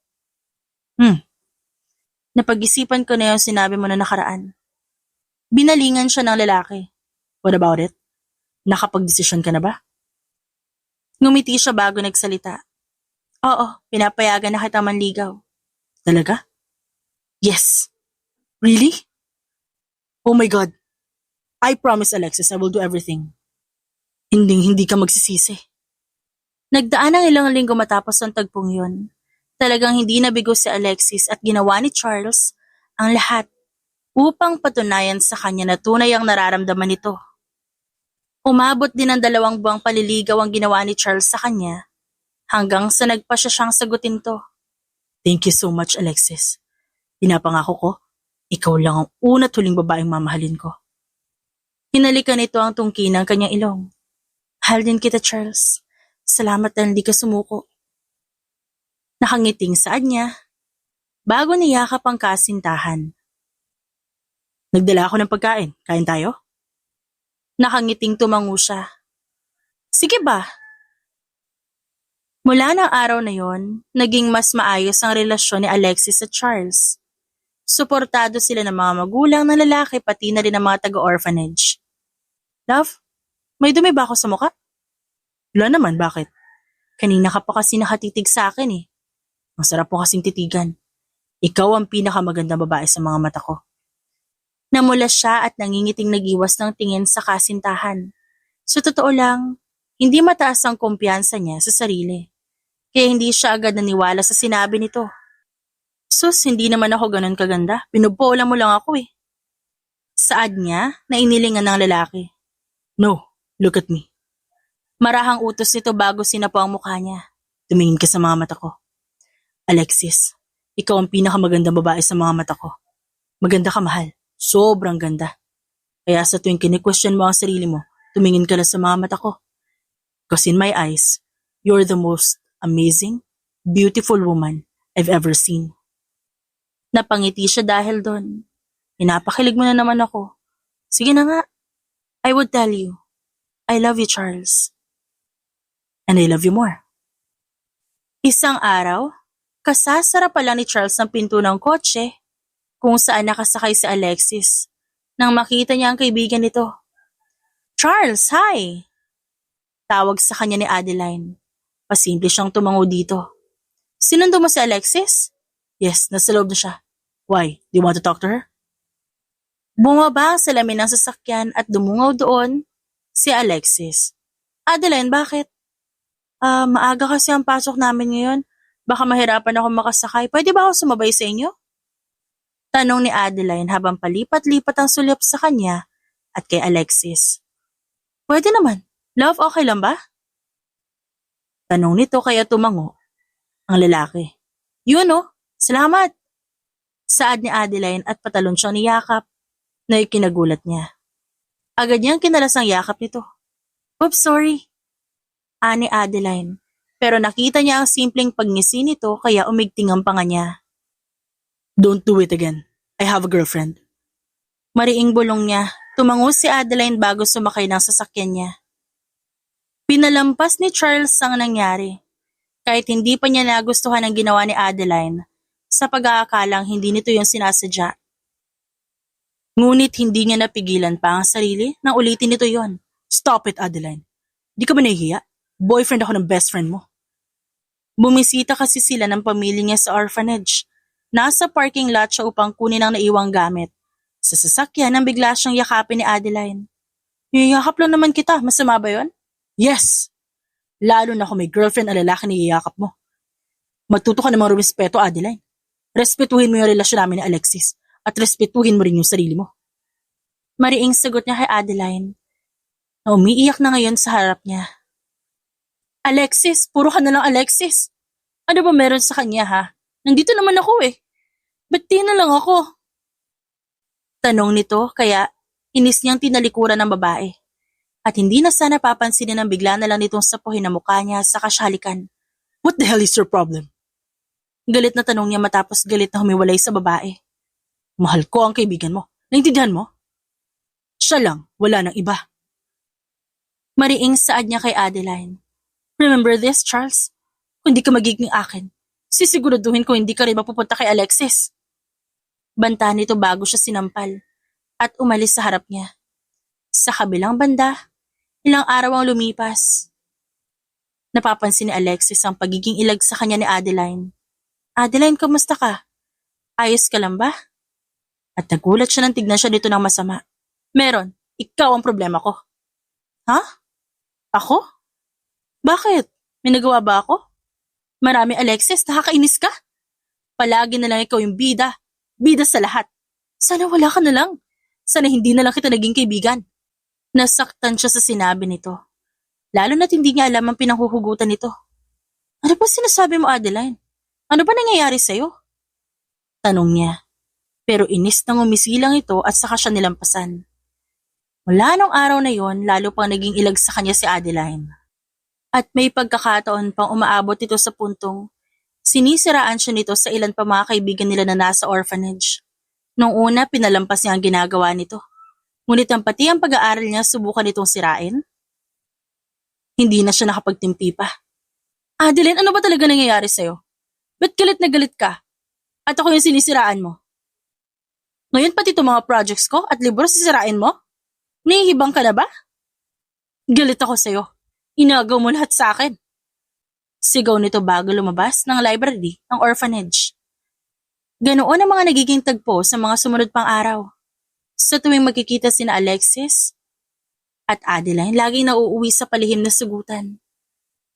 Napag-isipan ko na yung sinabi mo na nakaraan. Binalingan siya ng lalaki. What about it? Nakapag-desisyon ka na ba? Ngumiti siya bago nagsalita. Oo, pinapayagan na kita manligaw. Talaga? Yes. Really? Oh my God. I promise, Alexis, I will do everything. Hindi ka magsisisi. Nagdaan ang ilang linggo matapos ang tagpong yun. Talagang hindi nabigo si Alexis at ginawa ni Charles ang lahat upang patunayan sa kanya na tunay ang nararamdaman nito. Umabot din ang 2 buwang paliligaw ang ginawa ni Charles sa kanya hanggang sa nagpasya siyang sagutin to. Thank you so much, Alexis. Pinapangako ko, ikaw lang ang una't huling babaeng mamahalin ko. Hinalikan nito ang tungki ng kanyang ilong. Mahal din kita, Charles. Salamat na hindi ka sumuko. Nakangiting saad niya, bago niyakap ang kasintahan. Nagdala ako ng pagkain. Kain tayo? Nakangiting tumango siya. Sige ba? Mula ng araw na yon, naging mas maayos ang relasyon ni Alexis at Charles. Suportado sila ng mga magulang na lalaki pati na rin ng mga taga-orphanage. Love, may dumi ba ako sa mukha? Wala naman, bakit? Kanina ka pa kasi nakatitig sa akin eh. Masarap po kasing titigan. Ikaw ang pinakamagandang babae sa mga mata ko. Namula siya at nangingiting nagiwas ng tingin sa kasintahan. Sa totoo lang, hindi mataas ang kumpiyansa niya sa sarili. Kaya hindi siya agad naniwala sa sinabi nito. Sus, hindi naman ako ganun kaganda. Pinubola mo lang ako eh. Saad niya na inilingan ng lalaki. No, look at me. Marahang utos nito bago sinapo ang mukha niya. Tumingin ka sa mga mata ko. Alexis, ikaw ang pinakamagandang babae sa mga mata ko. Maganda ka, mahal. Sobrang ganda. Kaya sa tuwing kini-question mo ang sarili mo, tumingin ka lang sa mga mata ko. Because in my eyes, you're the most amazing, beautiful woman I've ever seen. Napangiti siya dahil doon. Pinapakilig mo na naman ako. Sige na nga. I would tell you, I love you, Charles. And I love you more. Isang araw, kasasara pa lang ni Charles ng pinto ng kotse kung saan nakasakay si Alexis nang makita niya ang kaibigan nito. Charles, hi! Tawag sa kanya ni Adeline. Pasimple siyang tumango dito. Sinundo mo si Alexis? Yes, nasa loob na siya. Why? Do you want to talk to her? Bumaba ang salamin ng sasakyan at dumungaw doon si Alexis. Adeline, bakit? Maaga kasi ang pasok namin ngayon. Baka mahirapan ako makasakay. Pwede ba ako sumabay sa inyo? Tanong ni Adeline habang palipat-lipat ang sulip sa kanya at kay Alexis. Pwede naman. Love, okay lang ba? Tanong nito kaya tumango ang lalaki. Yun oh, salamat. Saad ni Adeline at patalon siyang niyakap na ikinagulat niya. Agad niyang kinalas ang yakap nito. Oops, sorry. Ani Adeline. Pero nakita niya ang simpleng pagngisi nito kaya umigting ang panga niya. Don't do it again. I have a girlfriend. Mariing bulong niya, tumango si Adeline bago sumakay ng sasakyan niya. Pinalampas ni Charles ang nangyari. Kahit hindi pa niya nagustuhan ang ginawa ni Adeline, sa pag-aakalang hindi nito yung sinasadya. Ngunit hindi niya napigilan pa ang sarili nang ulitin nito yon. Stop it, Adeline. Di ka ba nahihiya? Boyfriend ako ng best friend mo. Bumisita kasi sila ng pamilya niya sa orphanage. Nasa parking lot siya upang kunin ang naiwang gamit. Sa sasakyan nang bigla siyang yakapin ni Adeline. Niyayakap lang naman kita, masama ba yon? Yes! Lalo na kung may girlfriend ang lalaki na iyakap mo. Matuto ka namang rumispeto, Adeline. Respetuhin mo yung relasyon namin ni Alexis at respetuhin mo rin yung sarili mo. Mariing sagot niya kay Adeline na umiiyak na ngayon sa harap niya. Alexis, puro ka na lang Alexis. Ano ba meron sa kanya ha? Nandito naman ako eh. Ba't di na lang ako? Tanong nito kaya inis niyang tinalikuran ng babae. At hindi na sana papansinin ang bigla na lang nitong sapuhin na mukha niya sa kasyalikan. What the hell is your problem? Galit na tanong niya matapos galit na humiwalay sa babae. Mahal ko ang kaibigan mo. Naintindihan mo? Siya lang, wala nang iba. Mariing saad niya kay Adeline. Remember this, Charles? Kung hindi ka magiging akin, sisiguraduhin ko hindi ka rin mapupunta kay Alexis. Banta nito bago siya sinampal at umalis sa harap niya. Sa kabilang banda, ilang araw ang lumipas. Napapansin ni Alexis ang pagiging ilag sa kanya ni Adeline. Adeline, kamusta ka? Ayos ka lang ba? At nagulat siya nang tignan siya nito ng masama. Meron, ikaw ang problema ko. Ha? Ako? Bakit? May nagawa ba ako? Marami Alexis, nakakainis ka. Palagi na lang ikaw yung bida. Bida sa lahat. Sana wala ka na lang. Sana hindi na lang kita naging kaibigan. Nasaktan siya sa sinabi nito. Lalo na't hindi niya alam ang pinanghuhugutan nito. Ano ba sinasabi mo, Adeline? Ano ba nangyayari sa'yo? Tanong niya. Pero inis nang umisilang ito at saka siya nilampasan. Mula nung araw na yon, lalo pang naging ilag sa kanya si Adeline. At may pagkakataon pang umaabot ito sa puntong sinisiraan siya nito sa ilan pa mga kaibigan nila na nasa orphanage. Nung una, pinalampas niya ang ginagawa nito. Ngunit ang pati ang pag-aaral niya subukan itong sirain. Hindi na siya nakapagtimpi pa. Adeline, ano ba talaga nangyayari sa'yo? Ba't galit na galit ka? At ako yung sinisiraan mo? Ngayon pati itong mga projects ko at libro sisirain mo? Nahihibang ka na ba? Galit ako sa'yo. Inagaw mo lahat sa akin. Sigaw nito bago lumabas ng library ng orphanage. Ganoon ang mga nagiging tagpo sa mga sumunod pang araw. Sa tuwing magkikita sina Alexis at Adeline, laging nauuwi sa palihim na sugutan.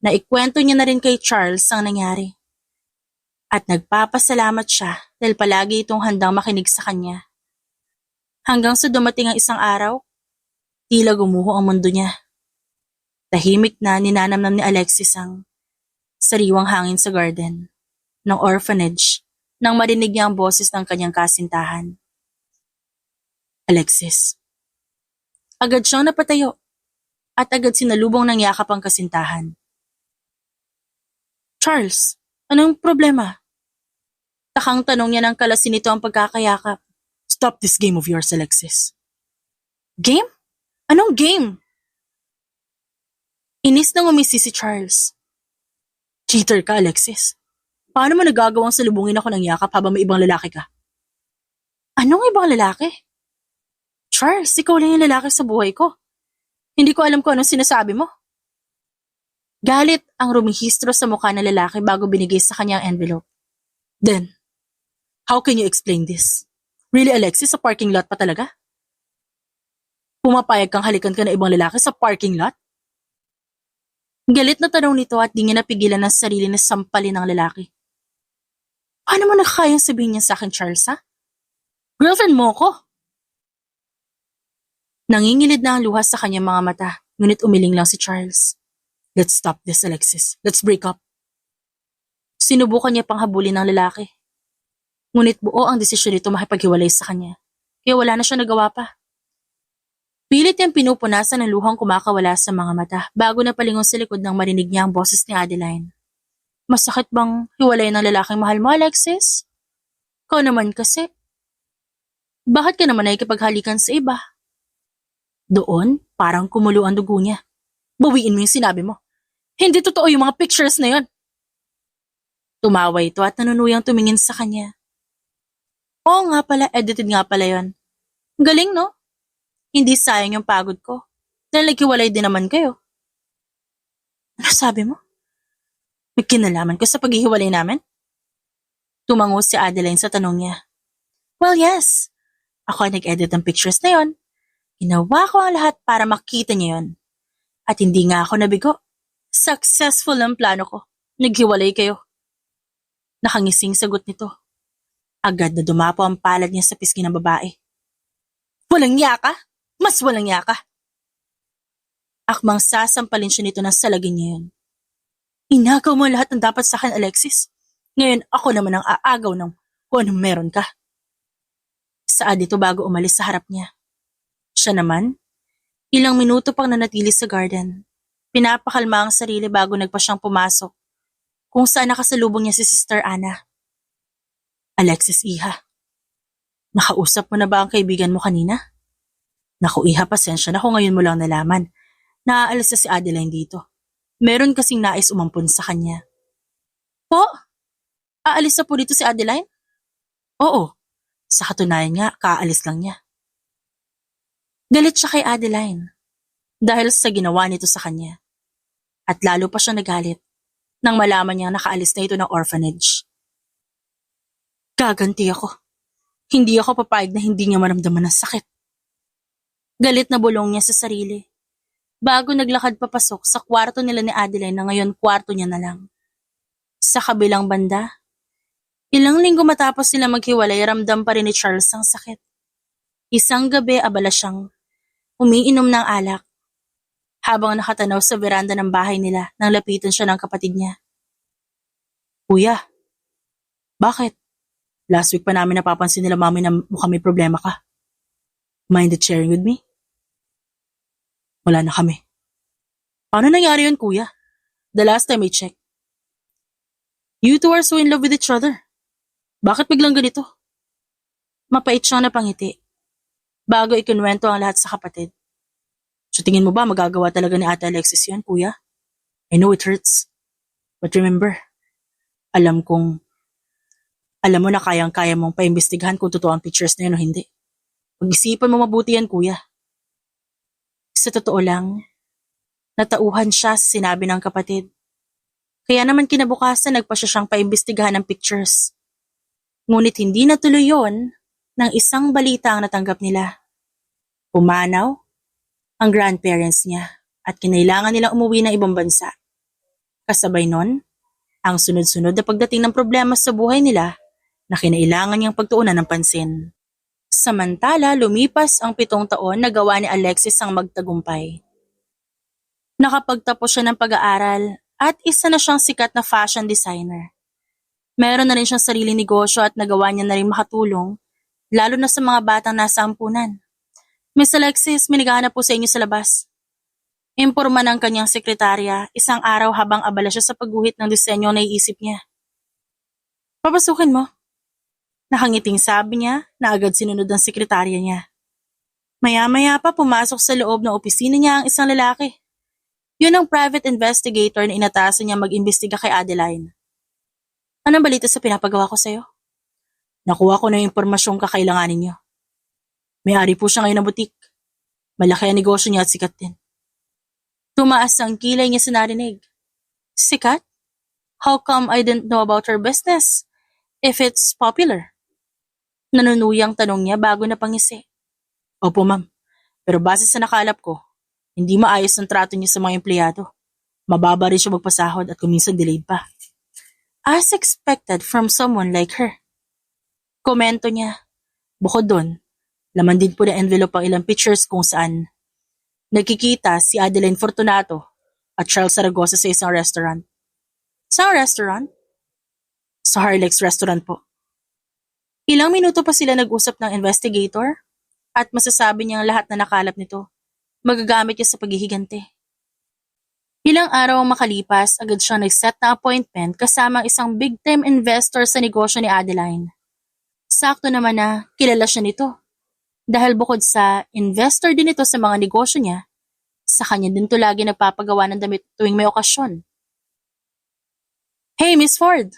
Naikwento niya na rin kay Charles ang nangyari. At nagpapasalamat siya dahil palagi itong handang makinig sa kanya. Hanggang sa dumating ang isang araw, tila gumuho ang mundo niya. Tahimik na ninanamnam ni Alexis ang sariwang hangin sa garden ng orphanage nang marinig niya ang boses ng kanyang kasintahan. Alexis. Agad siyang napatayo at agad sinalubong ng yakap ang kasintahan. Charles, anong problema? Takang tanong niya nang kalasin nito ang pagkakayakap. Stop this game of yours, Alexis. Game? Anong game? Inis nang umisi si Charles. Cheater ka, Alexis. Paano mo nagagawang salubungin ako ng yakap habang may ibang lalaki ka? Anong ibang lalaki? Charles, ikaw lang yung lalaki sa buhay ko. Hindi ko alam kung anong sinasabi mo. Galit ang rumihistro sa mukha ng lalaki bago binigay sa kanya ang envelope. Then, how can you explain this? Really, Alexis, sa parking lot pa talaga? Pumapayag kang halikan ka na ibang lalaki sa parking lot? Galit na tanong nito at di niya napigilan ng sarili na sampalin ng lalaki. Paano mo nakakayang sabihin niya sa akin, Charles, ha? Girlfriend mo ko! Nangingilid na ang luha sa kanyang mga mata, ngunit umiling lang si Charles. Let's stop this, Alexis. Let's break up. Sinubukan niya pang habulin ng lalaki. Ngunit buo ang desisyon nito makipaghiwalay sa kanya, kaya wala na siya nagawa pa. Pilit niyang pinupunasan ng luhang kumakawala sa mga mata bago na palingon sa likod nang marinig niya ang boses ni Adeline. Masakit bang hiwalay ng lalaking mahal mo, Alexis? Ikaw naman kasi. Bakit ka naman nakikipaghalikan sa iba? Doon, parang kumulo ang dugo niya. Bawiin mo yung sinabi mo. Hindi totoo yung mga pictures na yon. Tumawa ito at nanunuyang tumingin sa kanya. Oo nga pala, edited nga pala yon. Galing, no? Hindi sayang yung pagod ko. Dahil naghiwalay din naman kayo. Ano sabi mo? May kinalaman ko sa paghihiwalay namin? Tumango si Adeline sa tanong niya. Well, yes. Ako ang nag-edit ng pictures na yon. Ginawa ko ang lahat para makita niya yon. At hindi nga ako nabigo. Successful ang plano ko. Naghiwalay kayo. Nakangising sagot nito. Agad na dumapo ang palad niya sa pisngi ng babae. Walang yaka? Mas walang yaka. Akmang sasampalin siya nito ng salagin niya yun. Inagaw mo lahat ng dapat sa akin, Alexis. Ngayon ako naman ang aagaw ng kung anong meron ka. Saad ito bago umalis sa harap niya. Siya naman, ilang minuto pang nanatili sa garden. Pinapakalma ang sarili bago nagpa siyang pumasok, kung saan nakasalubong niya si Sister Anna. Alexis, iha. Nakausap mo na ba ang kaibigan mo kanina? Naku, iha, pasensya na kung ngayon mo lang nalaman. Naaalis na si Adeline dito. Meron kasing nais umampun sa kanya. Po? Aalis na po dito si Adeline? Oo. Sa katunayan nga, kaalis lang niya. Galit siya kay Adeline dahil sa ginawa nito sa kanya. At lalo pa siya nagalit nang malaman niyang nakaalis na ito ng orphanage. Gaganti ako. Hindi ako papayag na hindi niya maramdaman ng sakit. Galit na bulong niya sa sarili. Bago naglakad papasok sa kwarto nila ni Adeline na ngayon kwarto niya na lang. Sa kabilang banda, ilang linggo matapos sila maghiwalay, ramdam pa rin ni Charles ang sakit. Isang gabi abala siyang umiinom ng alak. Habang nakatanaw sa veranda ng bahay nila nang lapitan siya ng kapatid niya. Kuya, bakit? Last week pa namin napapansin nila mami na mukhang may problema ka. Mind sharing with me? Wala na kami. Paano nangyari yun, kuya? The last time I checked. You two are so in love with each other. Bakit biglang ganito? Mapait siyang napangiti. Bago ikinwento ang lahat sa kapatid. So tingin mo ba magagawa talaga ni Ate Alexis yun, kuya? I know it hurts. But remember, alam mo na kayang-kaya mong paimbestigahan kung totoo ang pictures na yun o hindi. Pag-isipan mo mabuti yan, kuya. Sa totoo lang, natauhan siya sa sinabi ng kapatid. Kaya naman kinabukasan nagpa siya siyang paimbestigahan ng pictures. Ngunit hindi natuloy yon nang isang balita ang natanggap nila. Pumanaw ang grandparents niya at kinailangan nilang umuwi ng ibang bansa. Kasabay nun, ang sunod-sunod na pagdating ng problema sa buhay nila na kinailangan niyang pagtuunan ng pansin. Samantala, lumipas ang 7 taon na gawa ni Alexis ang magtagumpay. Nakapagtapos siya ng pag-aaral at isa na siyang sikat na fashion designer. Meron na rin siyang sariling negosyo at nagawa niya na rin makatulong, lalo na sa mga batang nasa ampunan. Miss Alexis, may naghahanap po sa inyo sa labas. Imporma ng kanyang sekretarya isang araw habang abala siya sa pagguhit ng disenyo na iisip niya. Papasukin mo. Nakangiting sabi niya na agad sinunod ang sekretarya niya. Maya-maya pa pumasok sa loob ng opisina niya ang isang lalaki. Yun ang private investigator na inatasan niya mag-imbestiga kay Adeline. Anong balita sa pinapagawa ko sa'yo? Nakuha ko na yung impormasyong kakailanganin niyo. May-ari po siya ngayon ng butik. Malaki ang negosyo niya at sikat din. Tumaas ang kilay niya sa narinig. Sikat? How come I didn't know about her business if it's popular? Nanunuyang tanong niya bago napangisi. Opo ma'am, pero base sa nakalap ko, hindi maayos ang trato niya sa mga empleyado. Mababa rin siya magpasahod at kuminsan delayed pa. As expected from someone like her. Komento niya. Bukod doon, laman din po na envelope ang ilang pictures kung saan nagkikita si Adeline Fortunato at Charles Zaragoza sa isang restaurant. Saan restaurant? Sa Harlex Restaurant po. Ilang minuto pa sila nag-usap ng investigator at masasabi niyang lahat na nakalap nito magagamit niya sa paghihigante. Ilang araw ang makalipas, agad siyang nag-set na appointment kasama ang isang big-time investor sa negosyo ni Adeline. Sakto naman na kilala siya nito. Dahil bukod sa investor din ito sa mga negosyo niya, sa kanya din to lagi nagpapagawa ng damit tuwing may okasyon. Hey, Miss Ford!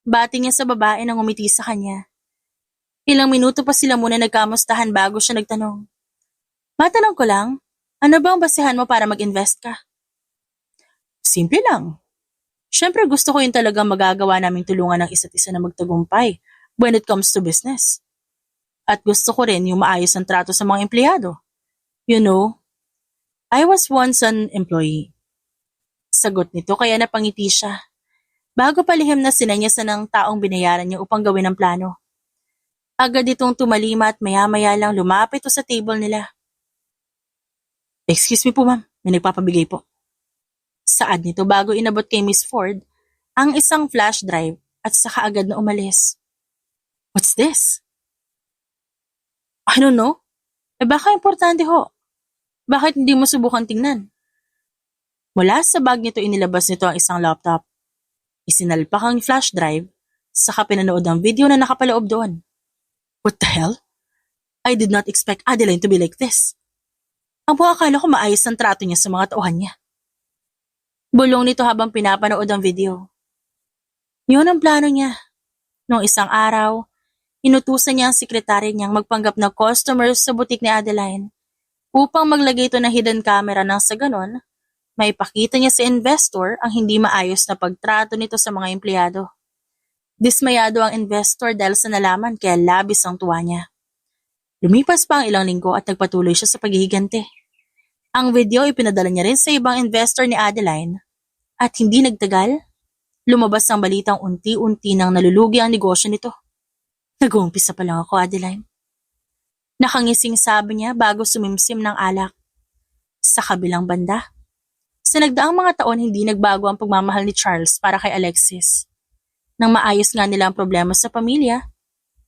Bati niya sa babae nang umiti sa kanya. Ilang minuto pa sila muna nagkamustahan bago siya nagtanong. Matanong ko lang, ano ba ang basehan mo para mag-invest ka? Simple lang. Siyempre gusto ko yung talagang magagawa naming tulungan ng isa't isa na magtagumpay when it comes to business. At gusto ko rin yung maayos ang trato sa mga empleyado. You know, I was once an employee. Sagot nito kaya napangiti siya. Bago palihim na sinanyasan ng taong binayaran niya upang gawin ang plano. Agad itong tumalima at maya-maya lang lumapit ito sa table nila. Excuse me po ma'am, may nagpapabigay po. Saad nito bago inabot kay Miss Ford ang isang flash drive at saka agad na umalis. What's this? I don't know. Baka importante ho. Bakit hindi mo subukan tingnan? Mula sa bag nito inilabas nito ang isang laptop. Isinalpak ang flash drive, saka pinanood ang video na nakapaloob doon. What the hell? I did not expect Adeline to be like this. Ang buong akala ko maayos ang trato niya sa mga tauhan niya. Bulong nito habang pinapanood ang video. Yun ang plano niya. Noong isang araw, inutusan niya ang sekretary niyang magpanggap na customers sa butik ni Adeline upang maglagay ito ng hidden camera nang sa ganon, maipakita niya sa investor ang hindi maayos na pagtrato nito sa mga empleyado. Dismayado ang investor dahil sa nalaman kaya labis ang tuwa niya. Lumipas pa ang ilang linggo at nagpatuloy siya sa paghihigante. Ang video ipinadala niya rin sa ibang investor ni Adeline at hindi nagtagal, lumabas ang balitang unti-unti nang nalulugi ang negosyo nito. Nag-uumpisa pa lang ako, Adeline. Nakangising sabi niya bago sumimsim ng alak. Sa kabilang banda, sa nagdaang mga taon hindi nagbago ang pagmamahal ni Charles para kay Alexis. Nang maayos nga nila ang problema sa pamilya,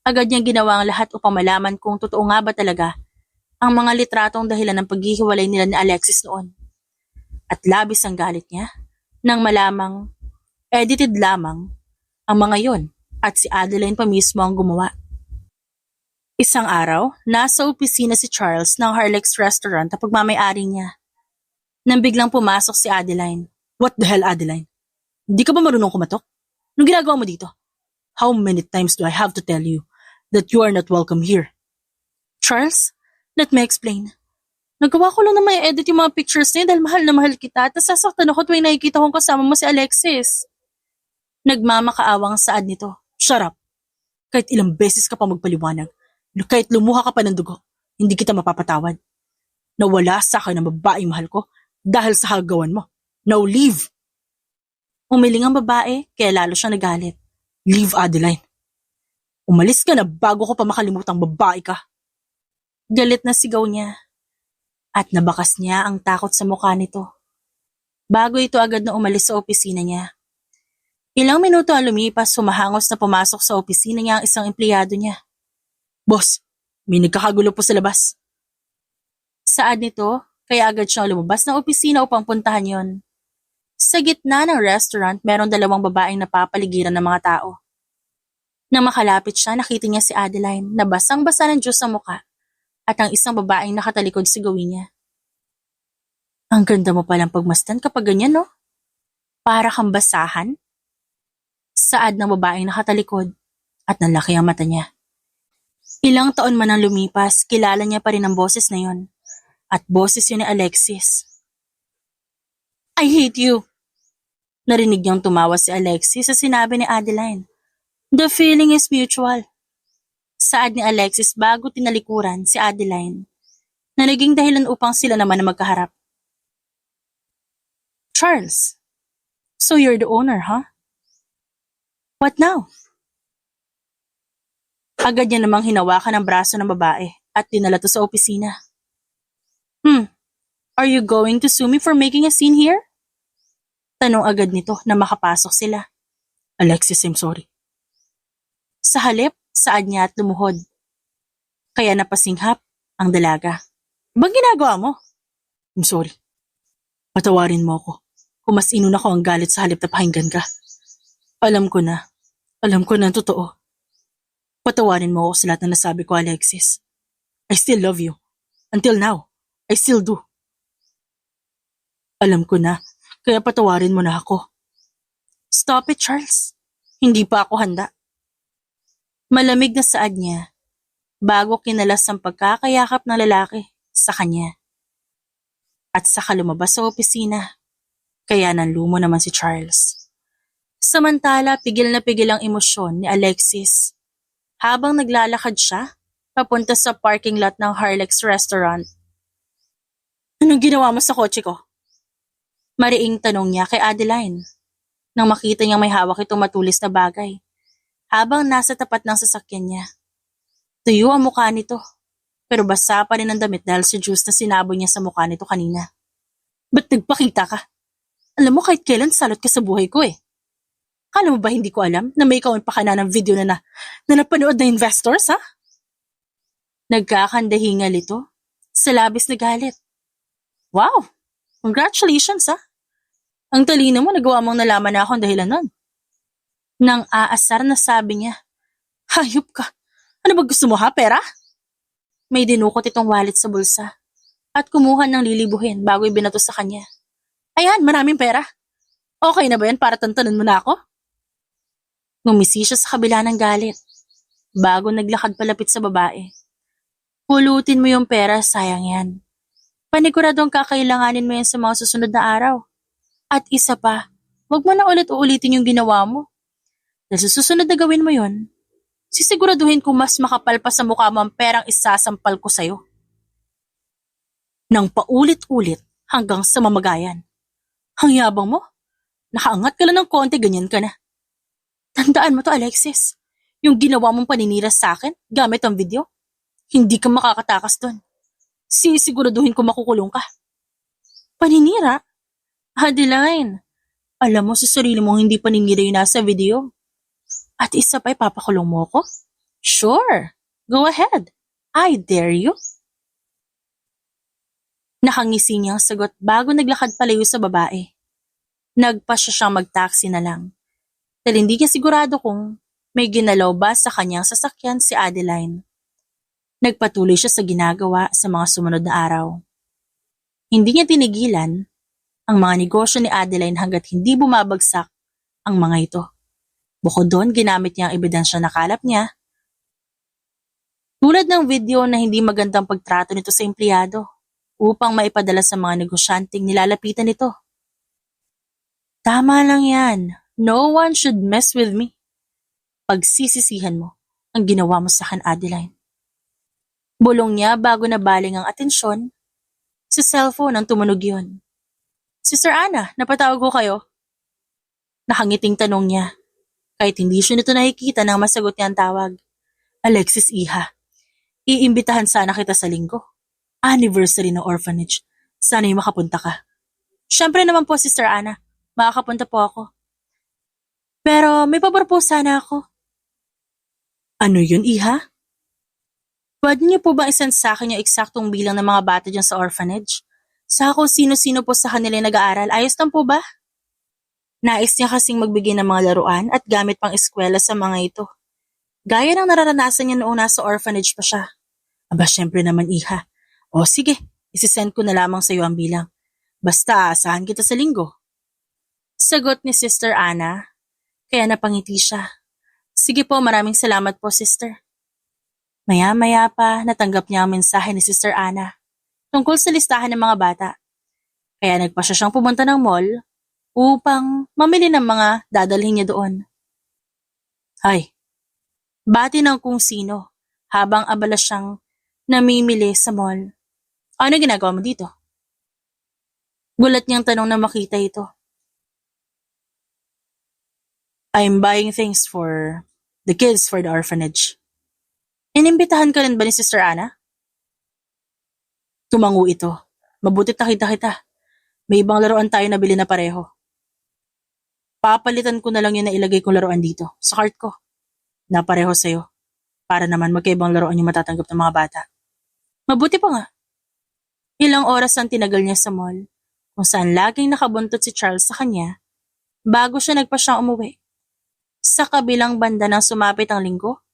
agad niyang ginawa ang lahat upang malaman kung totoo nga ba talaga ang mga litratong dahilan ng paghihiwalay nila ni Alexis noon. At labis ang galit niya nang malamang edited lamang ang mga yon at si Adeline pa mismo ang gumawa. Isang araw, nasa opisina si Charles ng Harlex Restaurant na pagmamay-ari niya. Nang biglang pumasok si Adeline. What the hell, Adeline? Hindi ka ba marunong kumatok? Anong ginagawa mo dito? How many times do I have to tell you that you are not welcome here? Charles, let me explain. Nagawa ko lang na may edit yung mga pictures niya dahil mahal na mahal kita at nasasaktan ako tuwing nakikita kong kasama mo si Alexis. Nagmamakaawang saad nito. Shut up. Kahit ilang beses ka pa magpaliwanag, kahit lumuha ka pa ng dugo, hindi kita mapapatawad. Nawala sa akin ang babaeng mahal ko dahil sa hagawan mo. Now leave! Umiling ang babae kaya lalo siyang nagalit. Leave, Adeline. Umalis ka na bago ko pa makalimutang babae ka. Galit na sigaw niya. At nabakas niya ang takot sa mukha nito. Bago ito agad na umalis sa opisina niya. Ilang minuto ang lumipas, humahangos na pumasok sa opisina niya ang isang empleyado niya. Boss, may nagkakagulo po sa labas. Saad nito, kaya agad siyang lumabas ng opisina upang puntahan yon. Sa gitna ng restaurant, merong dalawang babaeng napapaligiran ng mga tao. Nang makalapit siya, nakita niya si Adeline na basang-basa ng juice sa muka at ang isang babaeng nakatalikod sa gawin niya. Ang ganda mo palang pagmasdan kapag ganyan, no? Para kang basahan. Saad ng babaeng nakatalikod at nanlaki ang mata niya. Ilang taon man ang lumipas, kilala niya pa rin ang boses na yon. At boses yun ni Alexis. I hate you! Narinig niyang tumawa si Alexis sa sinabi ni Adeline. The feeling is mutual. Saad ni Alexis bago tinalikuran si Adeline na naging dahilan upang sila naman na magkaharap. Charles, so you're the owner, huh? What now? Agad niya namang hinawakan ang braso ng babae at dinala to sa opisina. Are you going to sue me for making a scene here? Tanong agad nito na makapasok sila. Alexis, I'm sorry. Sa halip, saad niya at lumuhod. Kaya napasinghap ang dalaga. Bang ginagawa mo? I'm sorry. Patawarin mo ako. Kung mas inuna ko ang galit sa halip na pakinggan ka. Alam ko na ang totoo. Patawarin mo ako sa lahat na nasabi ko, Alexis. I still love you. Until now, I still do. Alam ko na, kaya patawarin mo na ako. Stop it, Charles. Hindi pa ako handa. Malamig na saad niya, bago kinalas ang pagkakayakap ng lalaki sa kanya. At saka lumabas sa opisina, kaya nanlumo naman si Charles. Samantala, pigil na pigil ang emosyon ni Alexis habang naglalakad siya papunta sa parking lot ng Harlex Restaurant. Anong ginawa mo sa kotse ko? Mariing tanong niya kay Adeline nang makita niyang may hawak itong matulis na bagay habang nasa tapat ng sasakyan niya. Tuyo ang mukha nito pero basa pa rin ang damit dahil sa juice na sinabo niya sa mukha nito kanina. Ba't nagpakita ka? Alam mo kahit kailan salot ka sa buhay ko eh. Kala mo ba hindi ko alam na may ikawin pa ka na ng video na napanood na investors, ha? Nagkakandahingal ito sa labis na galit. Wow! Congratulations, ha? Ang talino mo, nagawa mong nalaman na akong dahilan nun. Nang aasar na sabi niya, hayop ka! Ano ba gusto mo, ha? Pera? May dinukot itong wallet sa bulsa at kumuha ng lilibuhin bago ibinato sa kanya. Ayan, maraming pera. Okay na ba yan para tantanan mo na ako? Ngumisi siya sa kabila ng galit bago naglakad palapit sa babae. Pulutin mo yung pera, sayang yan. Paniguradong kakailanganin mo yan sa mga susunod na araw. At isa pa, huwag mo na ulit-uulitin yung ginawa mo. Dahil sa susunod na gawin mo yon, sisiguraduhin ko mas makapal pa sa mukha mo ang perang isasampal ko sa'yo. Nang paulit-ulit hanggang sa mamagayan. Ang yabang mo, nakaangat ka lang ng konti, ganyan ka na. Tandaan mo to, Alexis. Yung ginawa mong paninira sa akin gamit ang video, hindi ka makakatakas doon. Sisiguraduhin ko makukulong ka. Paninira? Adeline, alam mo sa sarili mong hindi paninira yung nasa video. At isa pa ipapakulong mo ko? Sure, go ahead. I dare you. Nakangisi niyang sagot bago naglakad palayo sa babae. Nagpasya siyang mag-taxi na lang. Dahil hindi niya sigurado kung may ginalaw ba sa kanyang sasakyan si Adeline. Nagpatuloy siya sa ginagawa sa mga sumunod na araw. Hindi niya tinigilan ang mga negosyo ni Adeline hanggat hindi bumabagsak ang mga ito. Bukod doon, ginamit niya ang ebidensya na kalap niya. Tulad ng video na hindi magandang pagtrato nito sa empleyado upang maipadala sa mga negosyanteng nilalapitan nito. Tama lang yan. No one should mess with me. Pagsisisihan mo ang ginawa mo sa akin, Adeline. Bulong niya bago nabaling ang atensyon. Sa cellphone ang tumunog yun. Sister Anna, napatawag ko kayo? Nakangiting tanong niya. Kahit hindi siya nito nakikita nang masagot niya ang tawag. Alexis, iha. Iimbitahan sana kita sa linggo. Anniversary ng orphanage. Sana yung makapunta ka. Siyempre naman po, Sister Anna. Makakapunta po ako. Pero may pabor po sana ako. Ano yun, iha? Pwede niyo po ba isend sa akin yung eksaktong bilang ng mga bata dyan sa orphanage? Sa kung sino-sino po sa kanila nag-aaral, ayos lang po ba? Nais niya kasing magbigay ng mga laruan at gamit pang eskwela sa mga ito. Gaya ng nararanasan niya noong nasa orphanage pa siya. Aba, syempre naman, iha. O sige, isisend ko na lamang sa iyo ang bilang. Basta aasahan kita sa linggo. Sagot ni Sister Ana, kaya napangiti siya. Sige po, maraming salamat po, Sister. Maya-maya pa natanggap niya ang mensahe ni Sister Ana tungkol sa listahan ng mga bata. Kaya nagpa siya siyang pumunta ng mall upang mamili ng mga dadalhin niya doon. Hay, bati ng kung sino habang abala siyang namimili sa mall. Ano ginagawa mo dito? Gulat niyang tanong na makita ito. I'm buying things for the kids for the orphanage. Inimbitahan ka rin ba ni Sister Ana? Tumango ito. Mabutit nakita kita. May ibang laruan tayo na bili na pareho. Papalitan ko na lang yun na ilagay kong laruan dito, sa cart ko. Na pareho sa'yo. Para naman magkaibang laruan yung matatanggap ng mga bata. Mabuti pa nga. Ilang oras ang tinagal niya sa mall, kung saan laging nakabuntot si Charles sa kanya, bago siya nagpa siyang umuwi. Sa kabilang banda ng sumapit ang linggo,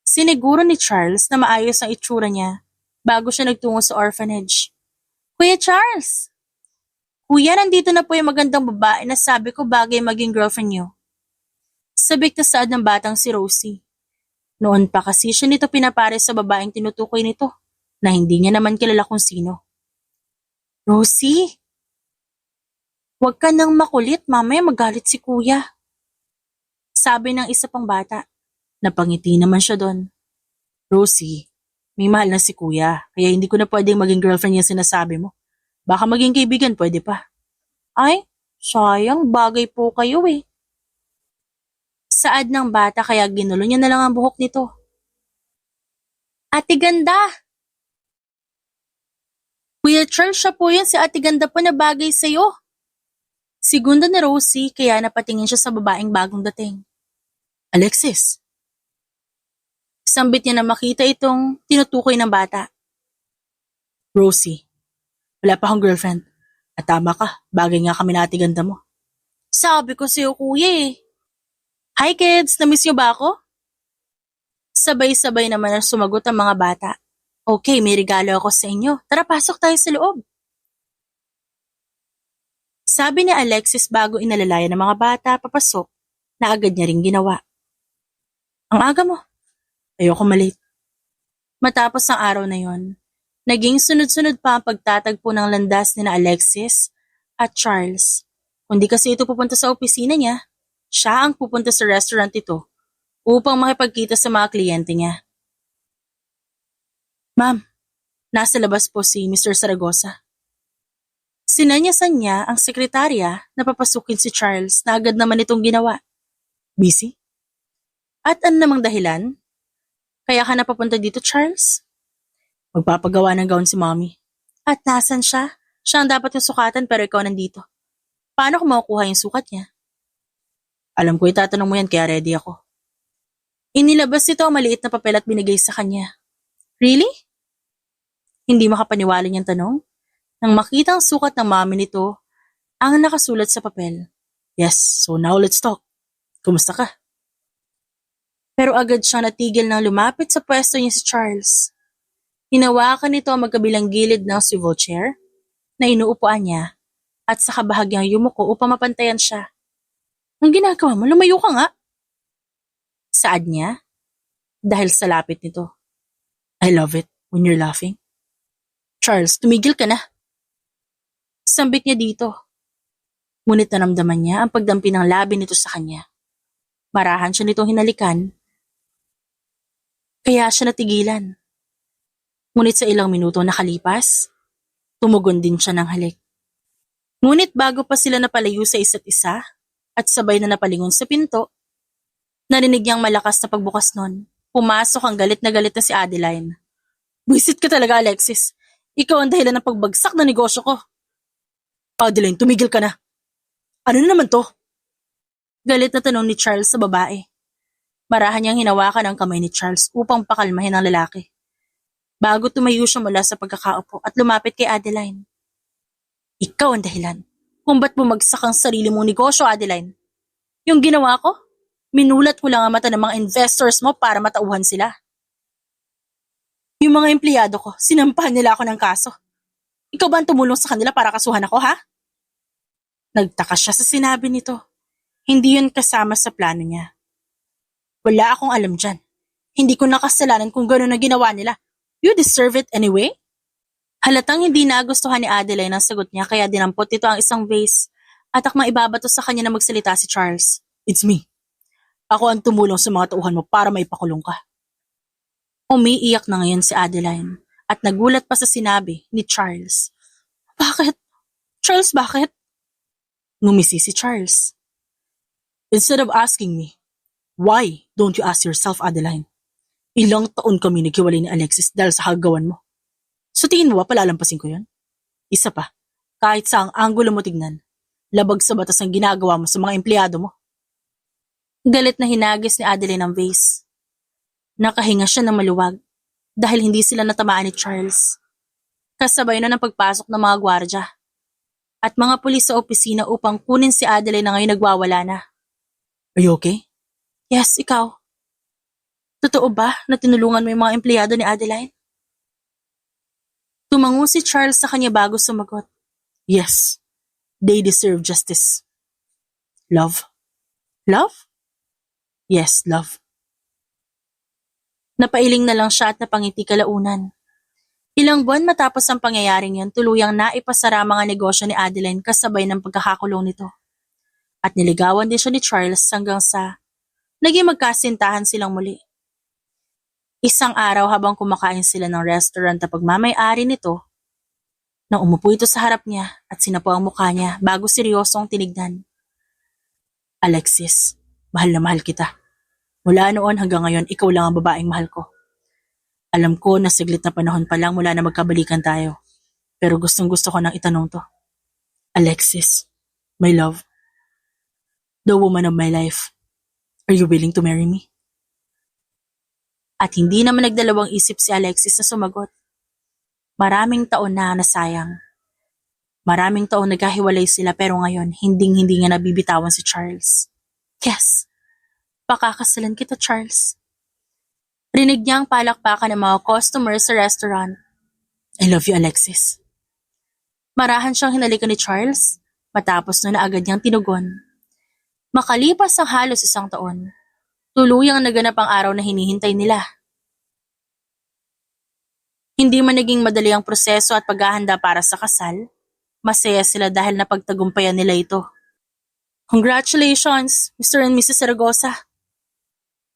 siniguro ni Charles na maayos ang itsura niya bago siya nagtungo sa orphanage. Kuya Charles! Kuya, nandito na po yung magandang babae na sabi ko bagay maging girlfriend niyo. Sabik na saad ng batang si Rosie. Noon pa kasi siya nito pinapare sa babaeng tinutukoy nito na hindi niya naman kilala kung sino. Rosie! Huwag ka nang makulit, mamaya magalit si kuya. Sabi ng isa pang bata. Napangiti naman siya doon. Rosie, may mahal na si kuya, kaya hindi ko na pwedeng maging girlfriend yung sinasabi mo. Baka maging kaibigan, pwede pa. Ay, sayang, bagay po kayo eh. Saad ng bata kaya ginulo niya na lang ang buhok nito. Ate Ganda! Kuya Charles, siya po yun, si Ate Ganda po na bagay sa'yo. Segunda ni Rosie kaya napatingin siya sa babaeng bagong dating. Alexis. Sambit niya na makita itong tinutukoy ng bata. Rosie, wala pa akong girlfriend. At tama ka, bagay nga kami na Ate Ganda mo. Sabi ko sa'yo kuya eh. Hi kids, namiss niyo ba ako? Sabay-sabay naman ang sumagot ang mga bata. Okay, may regalo ako sa inyo. Tara, pasok tayo sa loob. Sabi ni Alexis bago inalalayan ng mga bata papasok na agad niya ring ginawa. Ang aga mo. Ayoko malate. Matapos ang araw na yon, naging sunod-sunod pa ang pagtatagpo ng landas ni na Alexis at Charles. Kundi kasi ito pupunta sa opisina niya, siya ang pupunta sa restaurant ito upang makipagkita sa mga kliyente niya. Ma'am, nasa labas po si Mr. Zaragoza. Sinanyasan niya ang sekretarya na papasukin si Charles na agad naman itong ginawa. Busy? At ano namang dahilan? Kaya ka napapunta dito, Charles? Magpapagawa ng gown si Mommy. At nasan siya? Siya ang dapat yung sukatan pero ikaw nandito. Paano ko makukuha yung sukat niya? Alam ko itatanong mo yan kaya ready ako. Inilabas ito ang maliit na papel at binigay sa kanya. Really? Hindi makapaniwala niyang tanong? Nang makita ang sukat ng mami nito, ang nakasulat sa papel. Yes, so now let's talk. Kumusta ka? Pero agad siyang natigil nang lumapit sa pwesto niya si Charles. Hinawakan nito ang magkabilang gilid ng swivel chair na inuupuan niya at sa kabahagyang yumuko upang mapantayan siya. Ang ginagawa mo, lumayo ka nga. Saad niya dahil sa lapit nito. I love it when you're laughing. Charles, tumigil ka na. Sambit niya dito. Ngunit naramdaman niya ang pagdampi ng labi nito sa kanya. Marahan siya nitong hinalikan. Kaya siya natigilan. Ngunit sa ilang minuto nakalipas, tumugon din siya ng halik. Ngunit bago pa sila napalayo sa isa't isa at sabay na napalingon sa pinto, narinig niyang malakas na pagbukas nun. Pumasok ang galit na si Adeline. Buisit ka talaga, Alexis. Ikaw ang dahilan ng pagbagsak na negosyo ko. Adeline, tumigil ka na. Ano na naman to? Galit na tanong ni Charles sa babae. Marahan niyang hinawakan ang kamay ni Charles upang pakalmahin ang lalaki. Bago tumayo siya mula sa pagkakaupo at lumapit kay Adeline. Ikaw ang dahilan kung ba't bumagsak ang sarili mong negosyo, Adeline. Yung ginawa ko, minulat ko lang ang mata ng mga investors mo para matauhan sila. Yung mga empleyado ko, sinampahan nila ako ng kaso. Ikaw ba ang tumulong sa kanila para kasuhan ako, ha? Nagtaka siya sa sinabi nito. Hindi yun kasama sa plano niya. Wala akong alam dyan. Hindi ko nakasalanan kung gano'n na ginawa nila. You deserve it anyway? Halatang hindi nagustuhan ni Adeline ang sagot niya kaya dinampot nito ang isang vase at akmang ibabato sa kanya na magsalita si Charles. It's me. Ako ang tumulong sa mga tauhan mo para maipakulong ka. Umiiyak na ngayon si Adeline at nagulat pa sa sinabi ni Charles. Bakit? Charles, bakit? Ngumisi si Charles. Instead of asking me, why don't you ask yourself, Adeline? Ilang taon kami naghiwalay ni Alexis dahil sa hagawan mo. Sa tingin mo ba palalampasin ko yun? Isa pa, kahit saang anggulo mo tignan, labag sa batas ang ginagawa mo sa mga empleyado mo. Galit na hinagis ni Adeline ang vase. Nakahinga siya ng maluwag dahil hindi sila natamaan ni Charles. Kasabay na ng pagpasok ng mga gwardya at mga pulis sa opisina upang kunin si Adeline na ngayon nagwawala na. Are you okay? Yes, ikaw. Totoo ba na tinulungan mo yung mga empleyado ni Adeline? Tumango si Charles sa kanya bago sumagot. Yes, they deserve justice. Love? Love? Yes, love. Napailing na lang siya at napangiti kalaunan. Ilang buwan matapos ang pangyayaring yun, tuluyang naipasara mga negosyo ni Adeline kasabay ng pagkakakulong nito. At niligawan din siya ni Charles hanggang sa naging magkasintahan silang muli. Isang araw habang kumakain sila ng restaurant na pagmamay-ari nito, nang umupo ito sa harap niya at sinapo ang mukha niya bago seryosong tinignan. Alexis, mahal na mahal kita. Mula noon hanggang ngayon, ikaw lang ang babaeng mahal ko. Alam ko na saglit na panahon pa lang mula na magkabalikan tayo. Pero gustong gusto ko nang itanong to. Alexis, my love, the woman of my life, are you willing to marry me? At hindi naman nagdalawang isip si Alexis na sumagot. Maraming taon na nasayang. Maraming taon nagkahiwalay sila pero ngayon hinding-hindi nga nabibitawan si Charles. Yes, pakakasalan kita, Charles. Rinig niya ang palakpakan ng mga customers sa restaurant. I love you, Alexis. Marahan siyang hinalikan ni Charles matapos na agad niyang tinugon. Makalipas ang halos 1 taon, tuluyang naganap ang araw na hinihintay nila. Hindi man naging madali ang proseso at paghahanda para sa kasal, masaya sila dahil napagtagumpayan nila ito. Congratulations, Mr. and Mrs. Zaragoza.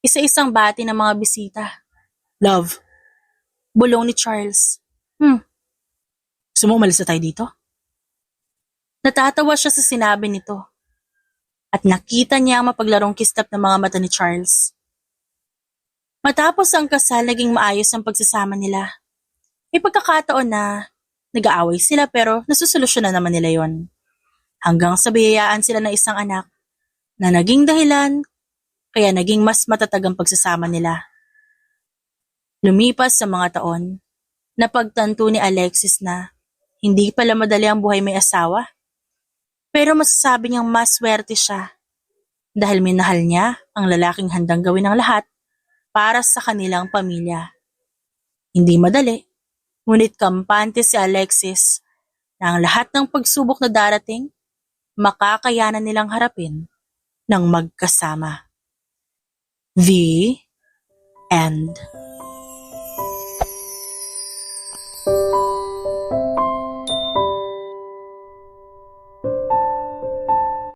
Isa-isang bati ng mga bisita. Love. Bulong ni Charles. Gusto mo umalis na tayo dito? Natatawa siya sa sinabi nito. At nakita niya ang mapaglarong kislap ng mga mata ni Charles. Matapos ang kasal, naging maayos ang pagsasama nila. May pagkakataon na nag-aaway sila pero nasusolusyonan naman nila yon. Hanggang sa biyayaan sila ng isang anak na naging dahilan kaya naging mas matatag ang pagsasama nila. Lumipas sa mga taon, napagtanto ni Alexis na hindi pala madali ang buhay may asawa. Pero masasabi niyang mas swerte siya dahil minahal niya ang lalaking handang gawin ang lahat para sa kanilang pamilya. Hindi madali, ngunit kampante si Alexis na ang lahat ng pagsubok na darating, makakayanan nilang harapin ng magkasama. The End.